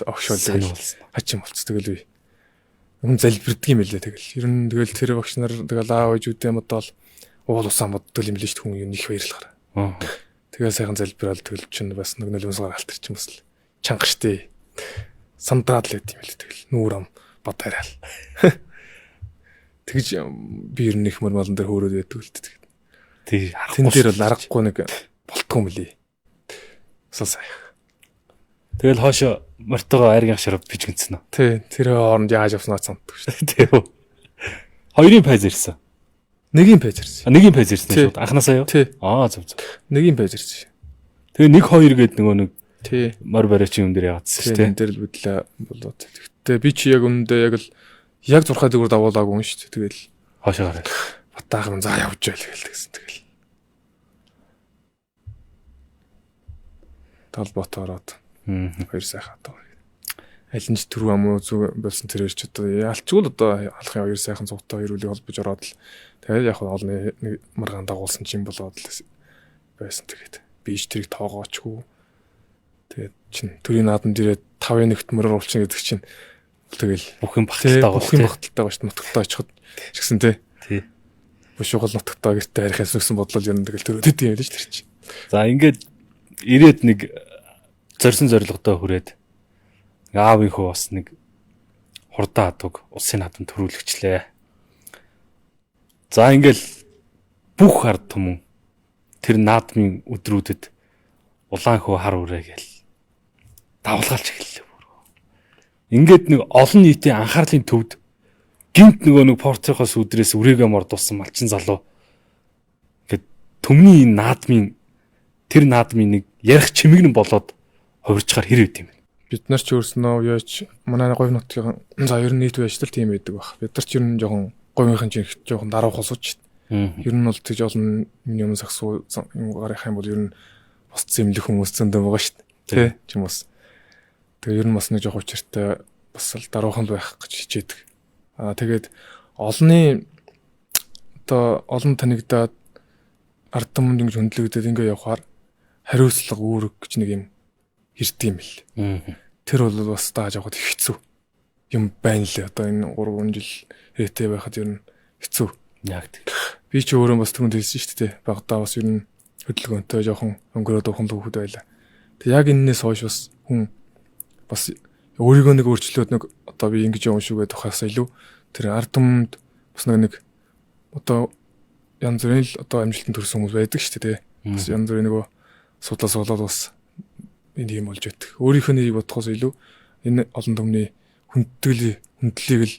огшоол тэгэл хачим болц. Тэгэл би хүн залбирдаг юм лээ тэгэл. Ер нь тэгэл тэр багш нар тэгэл аав ээжүүдээ модол уул усаа моддол юм лээ шүү дээ. Хүн юм их баярлахаар. Тэгээ сайхан залбирал тэгэл чинь бас нэг нөлөөсөөр алтарч юм бас л чанга штэ. Сандраад л байт юм лээ тэгэл. Нүүр ам бадаарай. Тэгж би ер нь их мөр малан дээр хөөрөөд байдаг л дээ. Тий. Тэн дээр бол аргагүй нэг болтгүй юм лээ. Сайн. Тэгэл хоошо мортогоо айргийн шарав бичгэнсэн нь. Тий. Тэр хооронд яаж явснаа цамддаг шүү дээ. Тий. Хоёрын пайз ирсэн. Нэгийн пайз ирсэн. Нэгийн пайз ирсэн шүү. Анханасаа юу? Тий. Зөв. Нэгийн пайз ирсэн. Тэгээ 1 2 гээд нөгөө нэг тий. Морь бариачин юм дээр яаадсан шүү дээ. Тэн дээр л бүдлээ болоод. Тэгтээ би чи яг өмнөдөө яг 6 дэгүүр давуулаагүй юм шүү дээ. Тэгэл хоошоо гараад. Батаахан за явж байл гэсэн тэгэл. Талбот ороод. Хоёр сайхан одоо. Аль нь ч түрүү амуу зүг болсон тэрээр ч одоо ялчгүй л одоо алхын хоёр сайхан цугтай хоёр үлийг холбож ороод л тэгээд яг олон нэг маргаан дагуулсан чинь болоод л байсан тэгээд би ч тэрийг тоогоочгүй. Тэгээд чин төрийн наадам дээрээ 5-1-т мөрөөр уулчин гэдэг чинь тэгэл бүх юм багталтай байгаа бүх юм багталтай байгаа шүү дээ. Нутагтаа очиход ч гэсэн тий. Бушуугал нутагтаа гэртээ арихаас нүсэн бодлол ер нь тэгэл төрөөд идэв юм л ш тэр чинь. За ингээд ирээд нэг зорьсон зорилготой хүрээд аавынхөө бас нэг хурдан хатуг улсын наадамд төрүүлэгчлээ. За ингээл бүх ард түмэн тэр наадмын өдрүүдэд улаанхөө хар үрээгээл давлгаалж эхэллээ бүр. Ингээд нэг олон нийтийн анхаарлын төвд гинт нэг портрихоос өдрөөс үрээгээ мордуулсан малчин залуу ингээд төмний наадмын тэр наадмын нэг ярих чимэгнэн болоод хувирчгаар хэр үт юм бэ? Бид нар ч өөрснөө яач манай говь нутгийн за ер нь нийт байжтал тийм байдаг баг. Бид нар ч ер нь жоохон говийнхын чинь жоохон даруух усууч. Ер нь бол тэгж олон миний өмнө сагсуу юм гарах юм бол ер нь бус зэмлэх хүмүүс зөндөө байгаа шүү дээ. Тэ ч юм бас. Тэгээ ер нь бас нэг жоох учиртай бас л даруухан байх гэж хичээдэг. Тэгээд олонний одоо олон танигдаад ард түмэнд ингэж хөндлөгдөд ингэ явахаар хариуцлага үүрэг гэж нэг юм хэрдэг юм бэл. Тэр бол бас дааж явахад их хэцүү. юм байна лээ. Одоо энэ 3 жил ирээтэй байхад ер нь хэцүү. Яг тэг. Би ч өөрөө бас түрүүнд хэлсэн шүү дээ. Багтаа бас ер нь хөдөлгөөнтэй жоохон өнгөрөөд ухаан хүүхэд байлаа. Тэг яг энэс хойш бас хүн бас өөрийгөө нэг өөрчлөөд нэг одоо би ингэж явна шүү гэдэг тухайсаа илүү тэр ард түмэнд бас нэг одоо янз бүрийн л одоо амжилтанд хүрсэн хүмүүс байдаг шүү дээ. Бас янз бүрийн нөгөө судлаад бас энэ юм болж байдаг. Өөрийнхөө нэрийг бодохоос илүү энэ олон түмний хүндлэлийг л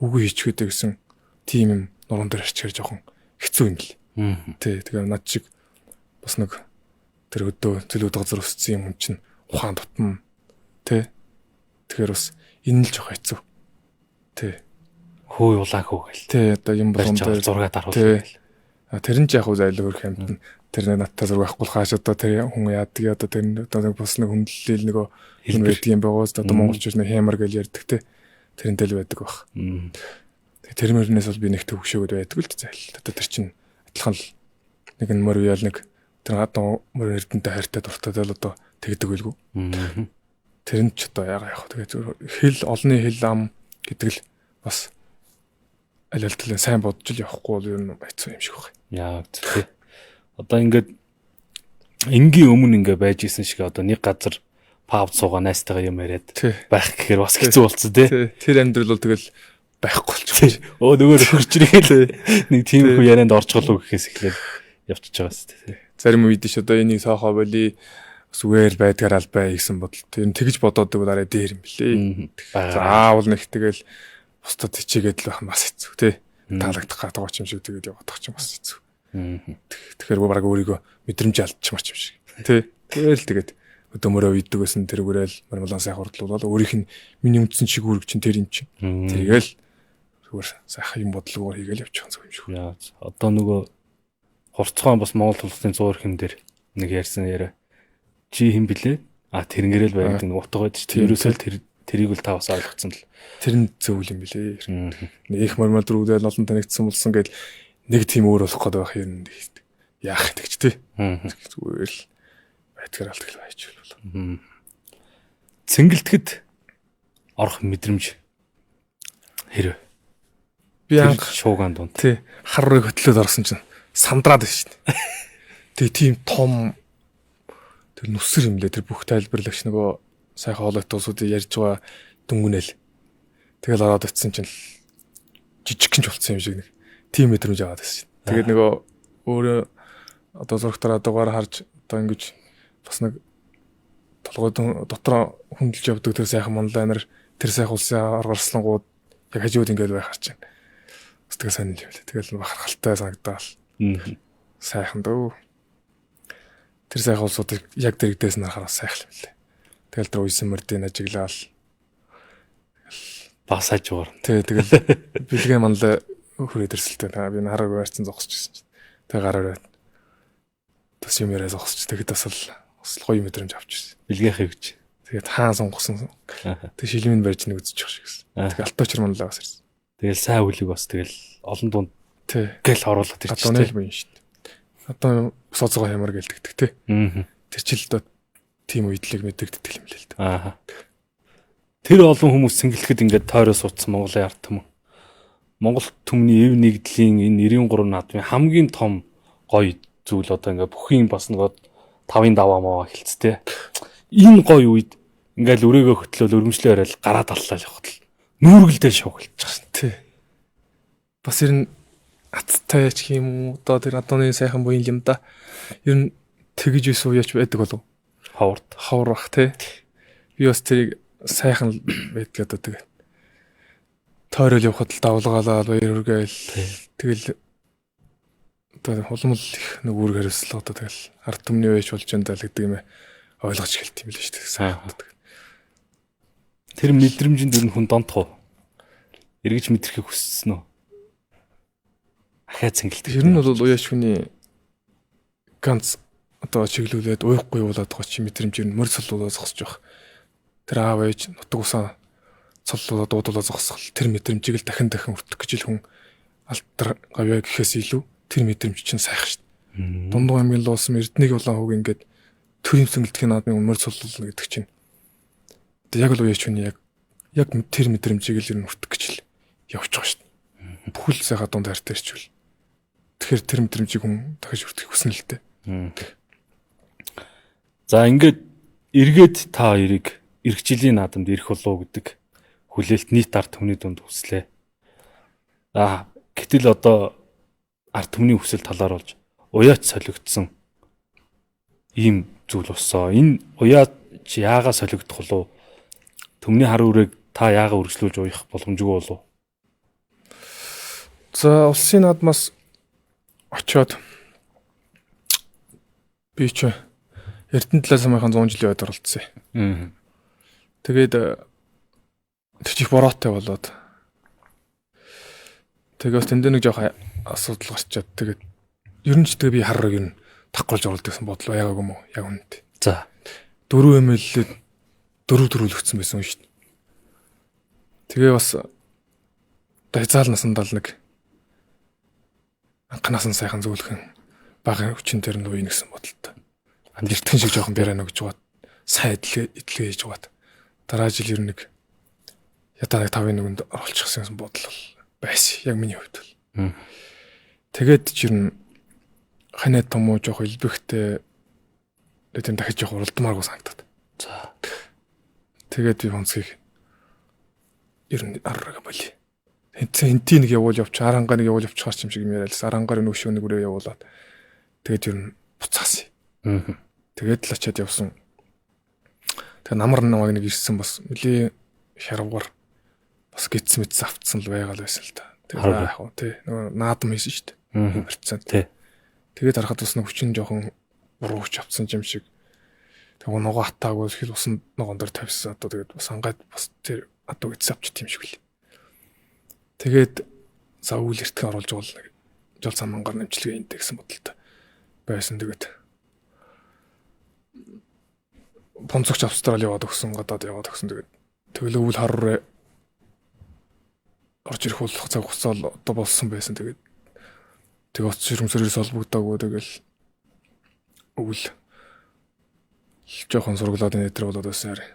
үгүй хийчихвэ гэсэн тийм юм нуруунд дээр арчгаар жоохон хэцүү юм л. Тий, тэгээ над шиг бас нэг тэр өдөө зэлүүд газар өссөн юм чинь ухаан тутам. Тий. Тэгэхээр бас энэ л жоохон хэцүү. Тий. Хөө улаан хөө гэл. Тий, одоо юм болгон дээр зураг даруулсан. Тэр нь ч яг зайлуу хөрх юмд тэр надтай зураг авахгүй хааш одоо тэр хүн яадаг одоо тэр одоо нэг бас нэг хүндлэл нөгөө юм байдаг юм байгаас одоо монголчууд нэг хямар гэж ярьдаг те тэрнтэй л байдаг баг. Тэр мөрнөөс бол би нэг төвшөөгд байдаг л зайл. Одоо тэр чинь адилхан л нэг нь мөр уяал нэг тэр гадаа мөр эрдэнтэй хайртай дуртай л одоо тэгдэг байлгүй. Тэр нь ч одоо яага явах тэгээ хэл олонний хэл ам гэдэг л бас аль аль сайн бодож л явахгүй бол ер нь байцсан юм шиг байна. Яа тий. Одоо ингээд энгийн өмнө ингээ байж исэн шиг одоо нэг газар паб суугаа найстайгаа юм яриад байх гэхээр бас хэцүү болцсон тий. Тэр амьдрал бол тэгэл байхгүй болчихсон. Өө нөгөө хөрч ирэхэл нэг тийм хүү ярианд орж голоо гэхээс эхлээд явчихж байгаа шүү дээ. Зарим үед ш одоо энийг соохоо боли зүгээр байдгаар албай гэсэн бодол. Тэр нь тэгж бодоод байгаа дараа дээр юм билээ. Заавал нэг тэгэл бусдад хичээгээд л байх нь бас хэцүү тий. Таалагдах гадаг ч юм шиг тэгээд явах ч юм бас хэцүү. Тэгэхээр баг өөрийгөө мэдрэмж алдчихмарч юм шиг. Тий. Тэгэл тэгээд өдөөмөрөө үйдэг гэсэн тэргүүрэл мармалан сайхан хурдлуулаад өөрийнх нь миний үндсэн шигүүрэг чинь тэр юм чинь. Тэргээл зүгээр сайхан юм бодлогоор хийгээл явчих юм шиг. Яа. Одоо нөгөө хурцгаан бас Монгол улсын 100 хэм дээр нэг ярьсан яриа. Чи хэм блэ? Тэрнгэрэл байдаг нэг утга байдаг чинь. Ерөөсөө тэрийг л та бас ойлгоцсон л. Тэр нь зөв юм билээ. Их мармал дөрүүдэл олон танигдсан болсон гэд нэг тийм өөр болох гээд байх юм. Яах гэдэг ч тий. Зүгээр л байдгаар алддаг байж болов. Цэнгэлтгэд орох мэдрэмж хэрэг. Би анх шуугаан дунд. Тий. Харрыг хөтлөөд орсон чинь сандраад байна шүү дээ. Тэгээ тийм том тэр нүсэр юм лээ тэр бүх тайлбарлагч нөгөө сайхан хоолойтой улсуудыг ярьж байгаа дүнгүнэл. Тэгэл ороод очсон чинь жижигхэн ч болцсон юм шиг нэг тийм мэдрэмж аваад байсан. Тэгээд нөгөө өөрөө одоо зургатараа дугаар харж одоо ингэж бас нэг толгой дотор хөндлөж явдаг тэр сайхан монлайнер тэр сайхан улсын аргарслангууд яг хажууд ингээд байх харж байна. Бас тэгээ сайн л юм лээ. Тэгэл бахархалтай санагдаал. Сайхан дөө. Тэр сайхан улсуудыг яг дэрэгдээс нь харахаар сайхан юм лээ. Тэгэл тэр уйсан мөрдийн ажиглал бас хажуугаар. Тэгэл бэлгээ манлаа хүрээд ирсэлтэй. Би хараг байрцсан зогсож ирсэн чинь. Тэгээ гараар байт. Тас юм яриа зогсож. Тэгээд бас л гоё мэдрэмж авч ирсэн. Бэлгээхэй гэж. Тэгээд хаан сонгосон. Тэг шилмийн барьж нэг үзчих шиг гэсэн. Тэгээ алтаочор манлаа бас ирсэн. Тэгэл сайн үлэг бас тэгэл олон дунд гэл оруулаад ирчихсэн. Одоо нэг юм шүү дээ. Одоо соцгоо ямар гэлдэгдэг те. Тэр чил одоо тийм үйдлийг мэддэгддэг юм лээ л дээ. Тэр олон хүмүүс цэнгэлэхэд ингээд тойроо суудсан Монголын ард түмэн. Монгол түмний эв нэгдлийн энэ 93 наадмын хамгийн том гоё зүйл одоо ингээд бүхийн бас нэг 5-ын даваа маа хэлцтэй. Энэ гоё үед ингээд өрөөгөө хөтлөөл өргөмжлөө яриад гараад аллаа л явахад л нүүргэлдээ шуугилж байгаа шин. Тий. Бас ер нь аттай ч юм уу одоо тэр адууны сайхан буян юм да. Ер нь тэгж ус уяач байдаг болов. Хаврах тий. Би бас тэрийг сайхан байдаг одоо тэгээд тойрол явахад л давлгаалаа баяр хүргээл тэгэл одоо хулмал их нэг үүрэг хариуцлага одоо тэгэл ард түмний байж болж энэ гэдэг юм ойлгож эхэлт юм л шүү дээ. Сайхан. Тэр мэдрэмжинд ер нь хүн донтох уу? Эргэж мэдрэхийг хүссэн үү? Ахаа цэнгэлдэг. Ер нь бол уяач хүний ганц одоо чиглүүлээд уухгүй явуулаад байгаа чи мэдрэмж ер нь мөр цоллуулаа зогсож байх. Тэр аав ээж нутаг усаа цоллуулаад дуудуулаа зогсгол тэр мэдрэмжийг л дахин өртөх гэж л хүн алтар гавья гэхээс илүү тэр мэдрэмж чинь сайхан шүү дээ. Дундгой аймгийн луусан Эрдэнэгийн улаан хүүг ингээд төрийн цэнгэлдэхин наадмын мөр цоллуулна гэдэг чинь. Яг л уяач хүний яг яг тэр мэдрэмжийг л ер нь хүртэх гэж л явж байгаа шүү дээ. Бүхэл сайхан дунд хайртай ирчвэл. Тэгэхээр тэр мэдрэмжийг хүн дахиж хүртэх хүснэ л дээ. За ингээд эргээд та хоёрыг эх жилийн наадамд ирэх болов гэдэг хүлээлт нийт ард түмний дунд хүслээ. Гэтэл одоо ард түмний хүсэл талаар болж уяач солигдсон ийм зүйл болсон. Энэ уяач яагаад солигдох болов? Түмний хар үрэг та яагаад үргэлжлүүлж уях боломжгүй болов? За улсын наадмаас очоод би ч Эрдэнэ талаас самайхан 100 жилийн үед оролцсон. Тэгээд тэр чих бороотой болоод тэгээд тэнд нэг жоох асуудал гарчаад тэгээд ер нь ч тэгээ би харраг юм тахгуулж оруулдаг гэсэн бодлоо яг юм уу? Яг үнэндээ. За 4 ML-д 4 төрүүлэгдсэн байсан шүү дээ. Тэгээ бас дайцаал насандаа л нэг анханаас нь сайхан зөвлөхөн бага хүчин дээр нь үе нэгсэн бодолтой. Эртхэн шиг жоохон бяраа нөгж жагаад сайн идэлгээ хийж жагаад дараа жил ер нь нэг ятаа 5-ын нүгэнд оруулчихсан бодол байсан. Яг миний хувьд бол. Тэгээд ч ер нь ханаа том уу жоох илбэхтэй тийм дахиж жоох уралдмааргүй санагдаад. За тэгээд би онцгийг ер нь арга боли. Хинтийн нэг явуул явч, арангаа нэг явуул явчихар юм шиг юм яриалс. Арангаар нэг өшөө нэг үрээ явуулаад тэгээд ер нь буцаасан. Тэгээд л ачаад явсан. Тэгээд намар намайг нэг ирсэн бас мөлийн хярвар бас гидс мэт завцсан л байгаал байсан л та. Тэгээд яах вэ те нөгөө наадам хийсэн шүү дээ. Процент. Тэгээд харахад бас нэг хүчин жоохон урууч авцсан юм шиг. Тэгээд нөгөө хатаагүй хэл усан ногоон дээр тавьсан. Одоо тэгээд бас ангаад бас тэр одоо гидс авчт юм шиг л. Тэгээд за үйл эртхэн оруулж байгаа нэг жол самангаар нэмчлэгээ энэ гэсэн бодолтой байсан. Тэгээд бонцогч Австрали яваад өгсөн, гадаад яваад өгсөн. Тэгээд өвөл харруу орж ирэх болох цаг хугацаа одоо болсон байсан. Тэгээд оц ширмсэрээс холбогдоогүй тэгэл өвөл жоохон сургалаад нэтэр болоод байсан харин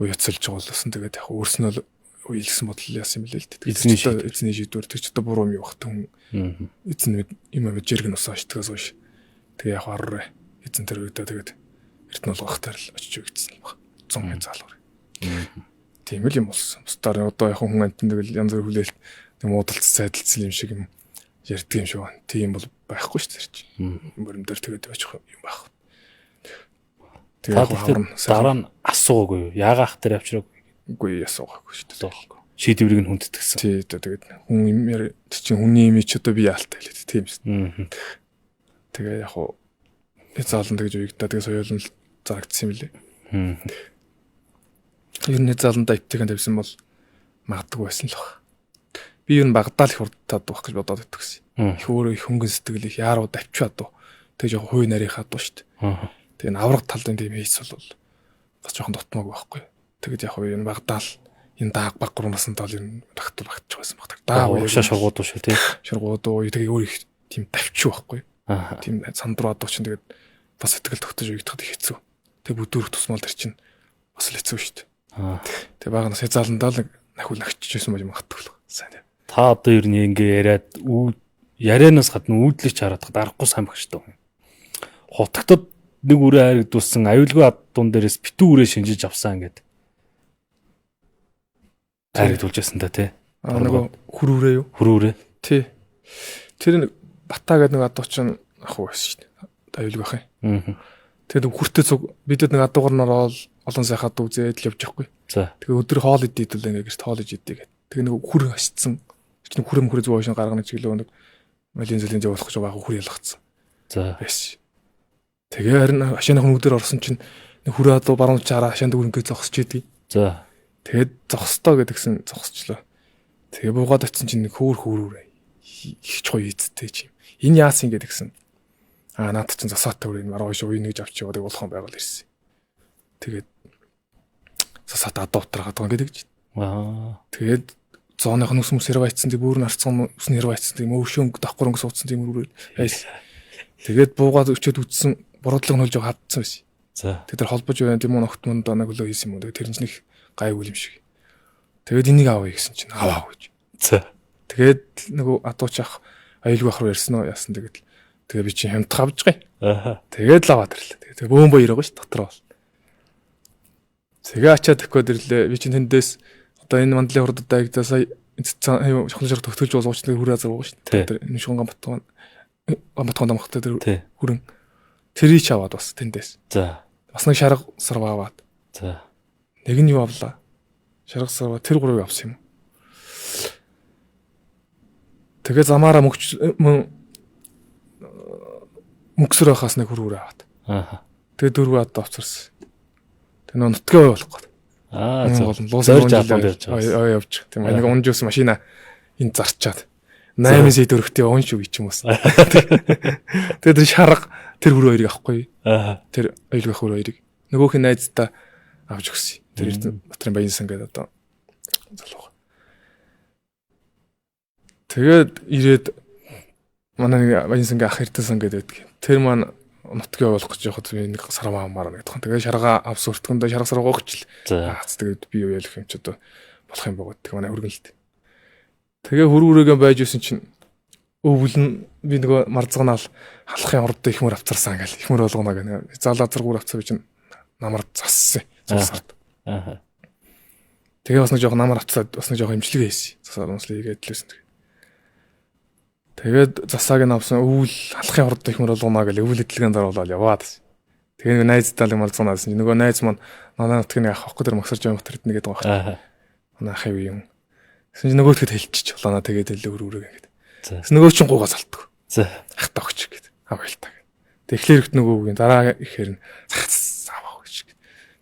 уяцалж жаголсон. Тэгээд яг өөрснөө уйлсан бодол яасан юм лээ л дээ. Эзний шийдвэр тэг ч одоо буруу юм явах хүн эзэн юм жиргэн ус аашдгаас ууш. Тэгээ яг харруу эзэн тэр үедээ тэгээд эртэн болгохтаар л очиж өгсөн л баг. 100 заалгар. Тийм л юм болсон. Бусдаар одоо яг хүн амтэн тэгэл янз бүр хүлээлт тийм уудалц сайдалцсан юм шиг юм ярьдаг юм шиг байна. Тийм бол байхгүй шүү дээ. Мөрөмдөр тэгээд очих юм байх. Тэгээд дараа нь асуугаагүй юу? Яагаад ах тэр авчраагүй? Үгүй асуугаагүй шүү дээ. Шийдвэрийг нь хүндэтгсэн. Тий, тэгээд хүн юм чинь хүний имиж одоо би яалтай хэлээд тийм шүү. Тэгээ яг хуу заалан тэгж уягдаа тэгээ соёолн л зарагдсан юм лээ. Ер нь зааланда иттэйгэн тавьсан бол магадгүй байсан л баг. Би ер нь багадаа л их хурдтаад байх гэж бодоод өгсөн. Их өөрөө их хөнгөн сэтгэл их яарууд авчиад дуу. Тэгээ жоохон хүй нарийнхаа дуу шүү дээ. Тэгээ авраг талын тийм хийц бол бас жоохон дотмоог байхгүй. Тэгээд яг энэ багадаа л энэ дааг баг гурван насанд бол энэ багтдаг байсан баг. Даа уушаа шургууд шүү тий. Шургууд уу тэгээ өөр их тийм давчгүй байхгүй. Тийм сандруу адуу чинь тэгээд бас сэтгэл тогтож уягдахад их хэцүү. Тэгээ бүдүүрх тусмал тэр чинь бас л хэцүү шүү дээ. Тэгээ багнаас зааландаа л нахуул нагчижсэн юм магадгүй л сайн. Та одоо ер нь ингээ яриад ярианаас гадна үүдлэж хараад аргагүй сайн багш таа. Хутагтад нэг үрээ харагдуулсан аюулгүй ад дуун дээрээс битүү үрээ шинжиж авсан ингээд. Харагдуулж ясан та тий. Нөгөө хүрүүрээ юу? Хүрүүрээ. Тий. Тэр нэг Батаа гэдэг нэг адуу чинь ах уу байсан шүү дээ. Аюулгүй байх юм. Тэгээд хүртээ цуг бидэд нэг адуугаар нараа олон сайхад үзээд л явж байхгүй. За. Тэгээ өдөр хоол идээд л ингээ гэрт хоол идээд. Тэгээ нэг хүр хасцсан. Чи хүрэм зүг оошин гаргана чиглөө нэг малийн зэлийн явуулах гэж байгаа хүр ялгацсан. За. Бэс. Тэгээ харин хашааны хүн өдөр орсон чинь нэг хүрээ адуу баруун чараа хашаанд өрөнгөө зогсож идэг. За. Тэгээд зогсдоо гэдгсэн зогсчлоо. Тэгээ буугаад очсон чинь нэг хөөрөө их чой ийцтэй чи. Энэ яасан ингэ гэсэн. Наад чинь засаатай үрийн маргааш уйн гэж авчиж яваад болох юм байгаад ирсэн. Тэгээд засаат адуу утраагаад байгаа гэдэг чинь. Тэгээд зооных нь ус хэрвайцсан тийм бүр нарцсан ус хэрвайцсан тийм өвшөнг давхар өнгө суудсан тийм үрээ. Тэгээд буугаад өчөөд үтсэн буруудлага нөлж хадсан байсан. За. Тэгээд тэр холбож байна тийм үү ногт мөн доног хөлөө хийсэн юм. Тэгээд тэр нь нэг гайгүй юм шиг. Тэгээд энийг авъя гэсэн чинь аваа гэж. За. Тэгээд нөгөө адууч ах аюулгүй ах руу ярьсан уу яасан тэгээд би чинь хямдх авч байгаа юм. Аха. Тэгээд л аваад ирлээ. Тэгээд бөөмбөө ирээгүй ш дотроо бол. Тэгээ ачаад өгөхөд ирлээ. Би чинь тэндээс одоо энэ мандлын хурдад дайгдаа сая шохны шарх төгтөлж болооч тэр хүр азар байгаа ш. Тэр энэ шунган батхан дамхтай тэр хүрэн тэрий ч аваад бас тэндээс. За. Бас нэг шарга сарва аваад. За. Нэг нь юу авлаа? Шарга сарва тэр гурыг авсан юм. Тэгээ замаараа мөнгөсөр байхаас нэг хүрээ аваад. Аха. Тэгээ дөрвөө ад авцарсан. Тэгээ нутгаа болох гээд. Зорж аваад явж байгаа. Явж. Тийм нэг унжуулсан машина энд зарчаад 8 сая төгрөгтэй уун шүү гэж юм уус. Тэгээ тэр шарга тэр хүрээ хоёрыг авахгүй. Аха. Тэр аюулгүй ах хүрээ хоёрыг нөгөөх нь найздаа авч өгсөн. Тэр Эрдэнэбаатарын баянсан гэдэг одоо залуу. Тэгээд ирээд манай нэг баянсангийн ах Эрдэнэсэн гэдэг. Тэр маань нутгаа болох гэж явахад нэг сарваа амаар гэдэг. Тэгээд шаргаа авс өртгөндөө шарга саргаа өгчл. Тэгээд би юу ялах юм ч одоо болох юм богод. Тэг манай хөргөлт. Тэгээ хөргөрөөгөө байж исэн чинь өвөл нь би нөгөө марцганаал халахын урд их мөр авцарсан гэл. Их мөр болгоно гэнэ. Залаа зургуур авцаа би чинь намар зассан. Цусарт. Аха. Тэгээ бас нэг жоох намар авцаад бас нэг жоох имжлэг хийсэн. Засаар унслыг идэдлээсэн. Тэгээд засааг нь авсан өвөл халахын урд их мөр болгоно гэл өвөл эдлэгэнд оруулаад яваад. Тэгээ найздаа л марцганаалсан чинь нөгөө найз маань манай нутгийн ах ахгүй тэр мөсөрж байгаа хөтөрд нэгэд байгаа. Аха. Манай ах юу юм. Тэгсэн чинь нөгөөдгөд хэлчих чулаана тэгээд хэлээ өрөөрөө гэдэг. За. Нөгөө чинь гуугаас алддаг. За. Ахтаа өгч гэдэг. Аваалтаа. Тэгэхээр ихт нөгөөгийн дараа ихээр нь аваа гэж.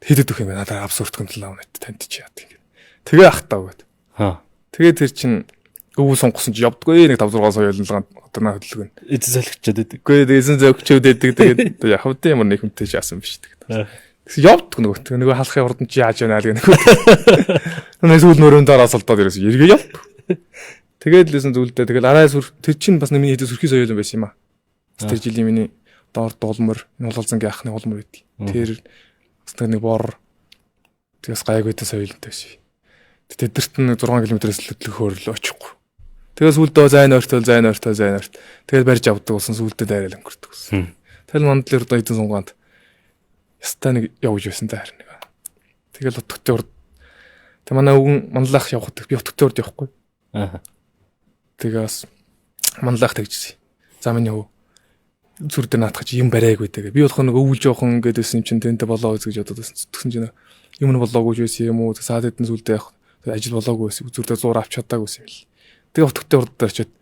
Тэгэхэд өгөх юм байна. Надаа абсурд хөндлөө авна танд чи яад ингэ. Тэгээ ахтаа өгöd. Ха. Тэгээд тэр чинь өвөө сонгосон чи явдггүй нэг 5 6 сая яллаганд одорноо хөдөлгөн. Эзэн солигчод байдаг. Үгүй эзэн зөгчөөд байдаг. Тэгээд явд ямар нэг хүнтэй шаасан биш тэгээд. Тэгсэн явдаг нөгөө халахын урд нь чи яаж яана л гэх нэг. Нэсүүл нөрөөнд дараас алдаад ирсэн. Эргээ явд. Тэгээд лсэн зүйлдээ тэгэл арай тэр чинь бас миний хэдэ сүрхий соёл юм байсан юм аа. Тэр жилийн миний доор дулмөр нулалзангийн ахны улмөр байдаг. Тэр бас нэг бор тэгээс гайгүйтэй соёлтой байсан. Тэдэрт нь 6 км-с хөдлөхөөр л очихгүй. Тэгээс сүлдөө зайн ойртол. Тэгээд барьж авдаг болсон сүлдөө дайрал өнгөрдөг гэсэн. Тэгэл мандлэр одоо эдэн сунганд ястаа нэг явж байсан та харин. Тэгэл утгтын урд. Тэг манай өвгөн манлах явахдаг. Би утгтын урд явахгүй. Аха. Тэгээс манлах тэгжсэн. За миний хөө зүр дээр наатах чи юм барайгүй тэгээ. Би болох нэг өвөл жоохон гэдээсэн чинь тэнтэй болоо гэж бодоод байсан. Тэгсэн чинь юм нь болоогүй байсан юм уу? Саад эдэн сүлдээ явах. Ажил болоогүй байсан. Зүр дээр зур авч чадаагүй юм л. Тэгээ утгтын урд дээр очиод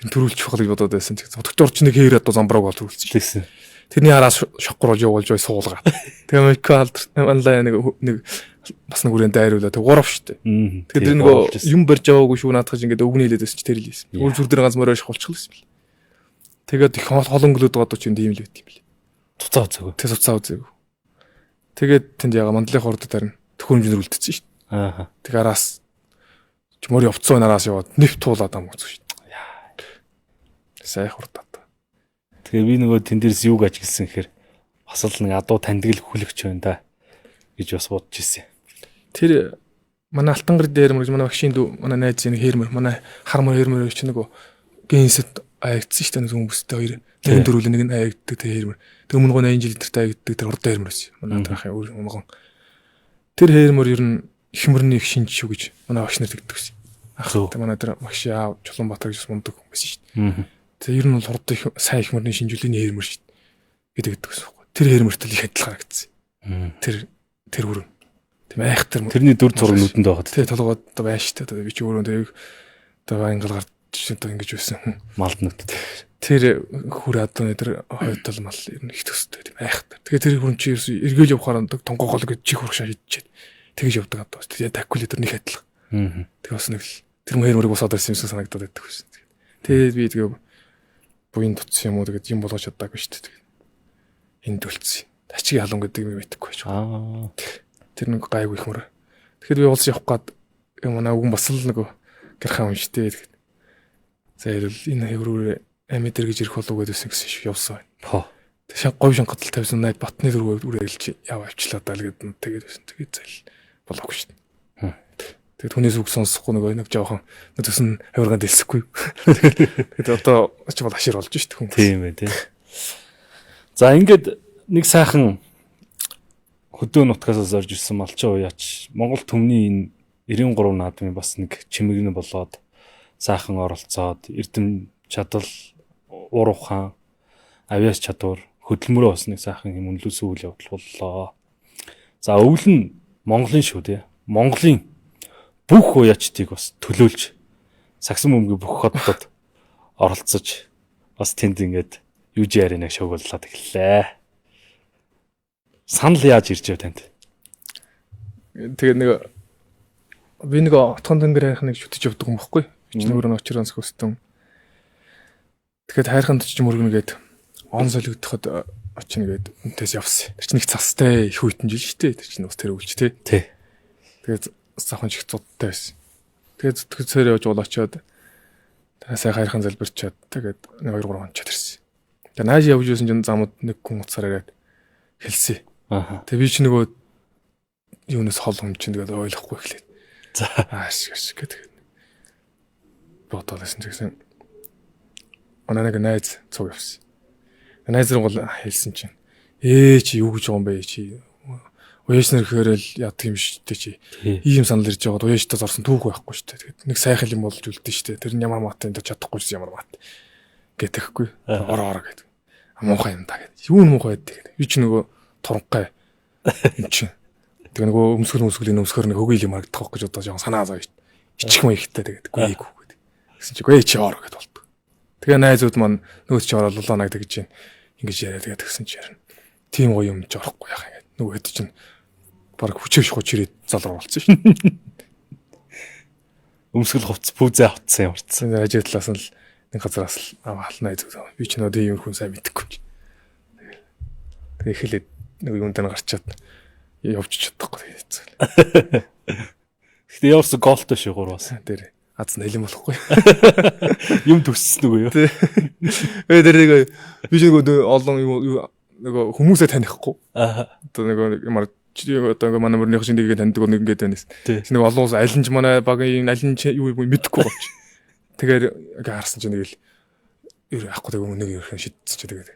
юм төрүүлж чухал гэж бодоод байсан. Утгтын урд чи нэг хээр одоо замбрааг бол төрүүлсэн. Тэрний араас шокролж явуулж бай суулгаад. Тэгээ микалд онлайн нэг бас нэг үрэн дайруулаа. Тэг 3 штэ. Тэгээд нөгөө юм барьж аваагүй шүү наадах чинь ингээд өвгний хэлээд байсан чи тэр л ийсэн. Өөр зүр дээр ганц морой шахуулчихл байсан бил. Тэгээд их холон глүүд байгаа ч юм ийм л байт юм бил. Туцаа үзээгөө. Тэг туцаа үзээгөө. Тэгээд тэнд яга мандлын хурдад харин төхөөрөмжөөр үлдсэн штэ. Ааха. Тэг араас чмөр явцсан нараас яваад нэвт туулаад ам үзсэн штэ. Яа. Сайн хурдаад. Тэгээ би нөгөө тэн дээрс юуг ажигласан гэхээр бас л нэг адуу таньдаг л хүлэгч байна да гэж бас бодож ирсэн. Тэр манай алтангар дээр мөр манай багшийн дүү манай найз нэг хээрмэр манай хармар хээрмэр чи нөгөө генсэд аягдсан шүү дээ нэг хүмүүстэй хоёр нэг дөрвөл нэг нь аягддаг тэр хээрмэр. Тэг өмнө 80 жил тэртэй аягддаг тэр урд хээрмэр байсан. Манай таахын өөр умгон. Тэр хээрмэр ер нь их мөрний их шинж шүү гэж манай багш нар тэгдэг гэсэн. Ах тэг манай тэр багш аав Чулуунбаатар гэж мундаг хүн байсан шүү дээ. Тэр ер нь бол хурд их сайн их мөрний шинжлэлийн хээрмэр шүү дээ гэдэг гэсэн үг. Тэр хээрмэртэл их адилхан харагдсан. Тэр хүрэн. Тийм айхтар. Тэрний дүр зураг нүдэнд байгаад. Тэгээ толгойд байна шүү дээ. Би ч өөрөө тэг одоо ангал гарч одоо ингэж байсан. Малд нүд. Тэр хүр адууны тэр хойдол мал ер нь их төстэй тийм айхтар. Тэгээ тэр хүн чи эргэж явахаар тонгоогол гэж чих хуршаа шийдчихэд тэгж явдаг адуу. Тэгээ таккулитер нэг адилхан. Тэгээ бас нэг л тэр хээрмэрийг усаад ирсэн юм санагдаад байдаг байсан. Тэгээ би тэгээ буян тутсан юм уу тэгээд юм болгож чадаагүй шүү дээ. Энд үлдсэн. Ачиг халуун гэдэг юм мэдэхгүй байж байгаа. Тэр нэг гайгүй их мөр. Тэгэхэд би уулз явах гээд манай өвгөн бас л нөгөө гэрхаа юм шүү дээ. За ярил энэ хөврөөр амидэр гэж ирэх болов гэдээсэн гэсэн шиг явсан байна. Тэг говь шангатал тавьсан найд батны дөрвөө үрэлж яв авчлаа даа л гэдэг нь тэгээд байсан. Тэгээд зал болоогүй шүү дээ. Тэгээд хүнээс үг сонсохгүй нэг жоохон төсөн хавиргаан дэлсэхгүй. Тэгээд одоо ч бол ашир болж шүү дээ хүн. Тийм ээ тийм. За ингээд нэг сайхан хөдөө нутгаас орж ирсэн малчин уяач Монгол түмний энэ 93 наадмын бас нэг чимэгнэ болоод сайхан оролцоод эрдэм чадал ур ухаан авиас чадвар хөдөлмөрөө бас нэг сайхан юм үнэлүүлсэн үйл явдал боллоо. За өвөл нь Монголын шүү дээ. Монголын бүх уяачдыг бас төлөөлж сагсан бөмбөгийн бүх хотод оролцож бас тэнд ингээд юуж яринаг шогууллаад эхэллээ. Санал яаж ирж байв танд? Тэгээд би нэг отхон тэнгэр хайхныг шүтэж явдаг юм баггүй. Чи нөгөө очроос хөстөн. Тэгэхээр хайрханд ч мөргөнгээд он солигдоход очно гээд үнтээс явсан. Тэр чинь их цастай их хүйтэн жил штэ. Тэр чинь бас тэр үлч тий. Тэгээд сахан чих цудтай байсан. Тэгээд зүтгэцээр явж болоочоод сая хайрхан залбирчаад тэгээд 1 2 3 онцод ирсэн. Тэгээд нааш явж байсан чинь замууд нэг хүн уцаар ирээд хэлсэн. Тэгээд би чи нөгөө юунаас хол юм чинь тэгээд ойлгохгүй эхлээд. За ааш гэдэг. Бодоолсэн гэсэн. Оноо нэг найз цуг явсан. Найз руу хэлсэн чинь чи юу гэж байгаа юм бэ чи уяаш нар гэхэрэл яадаг юм шүү дээ чи ийм санал ирж байгаад уяаштай зорсон түүх байхгүй шүү дээ. Тэгээд нэг сайхан юм болж үлдэн шүү дээ. Тэр нь ямар маатай энэ чадахгүйс ямар маатай гэтэхгүй ороо гэдэг. Муухай юм да гэдэг. Юу муухай гэдэг. Би ч нөгөө туранхай юм чи. Тэгээ нөгөө өмсгөлийн өмсгөр нэг хөгийг юм харагдах гэж одоо жоохон санаа зоо ичих юм ихтэй тэгээд гүйг гэдэг. Гэсэн чи гээ чи ороо гэдэг болдог. Тэгээ найзууд маань нөгөө чи ороо лулаа нагдаг гэж ингэж яриад тэгээд тэгсэн чи ярина. Тим гоё юм ч орохгүй яхаа гэдэг. Нөгөө хэд чинь баг хүчээш гочирээд залруу болсон шин. өмсгөл хувцс пүүзээ авцсан юмарцсан. Ажил талаас нь нэг газараас л халнаа зүг. Би ч нөгөө юм хүн сайн мэдэхгүй. Тэгээ эхлээд нэг юм дээр гарчаад явж чадахгүй тэгээд. Гэтэ явсан голтой шүү 3 бас. Тэр аз нэлэн болохгүй. Юм төссөн үгүй юу? Тэр нэг би ч нөгөө олон нөгөө хүмүүсээ танихгүй. Одоо нөгөө ямар одоо манай мөрнийх шиг нэгийг таньдаг нэг ингээд байна. Нэг олон ус алинж манай багийн алин юу мэдэхгүй болж. Тэгэхээр харсан чинь нэг л ер ахгүй тэг нэг ерхэн шидсэн чи тэгээд.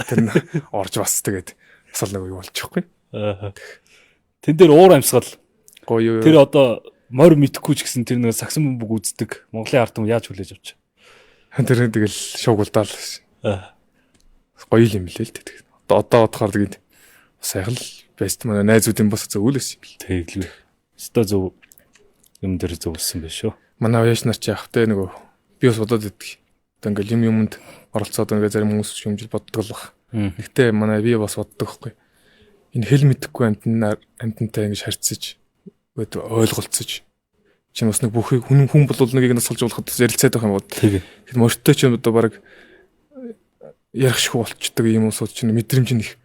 Тэр нь орж бас тэгээд асал нэг юу болчихгүй. Тэн дээр уур амьсгал гоё. Тэр одоо морь мэдхгүй ч гэсэн тэр нэг сагсан бөмбөг үздэг Монголын ард түмэн яаж хүлээж авч. Тэр тэгэл шуугуулдаал. Гоё юм лээ л тэгээд. Одоо бодохоор тэгээд сайхан л бэст манай найзуудын бас зөвлөс юм л. Тэглээ. Өстой зөв юм дээр зөвлөсөн байх шүү. Манай уяаш нар ч яах те нөгөө би бас бодоод идэх. Одоо ингээл юмд оролцоод ингээ зарим хүмүүс шүмжил боддог л баг. Гэхдээ манай би бас боддог байхгүй. Энэ хэл мэдэхгүй амтантай ингээ харьцаж ойлголцож чинь бас нэг бүхий хүн бол нэгийг нас олж болоход ярилцаад байх юм бол. Тэгэхээр мөртөө ч одоо баг ярих шиг болчдөг юм уусууд чинь мэдрэмж нь их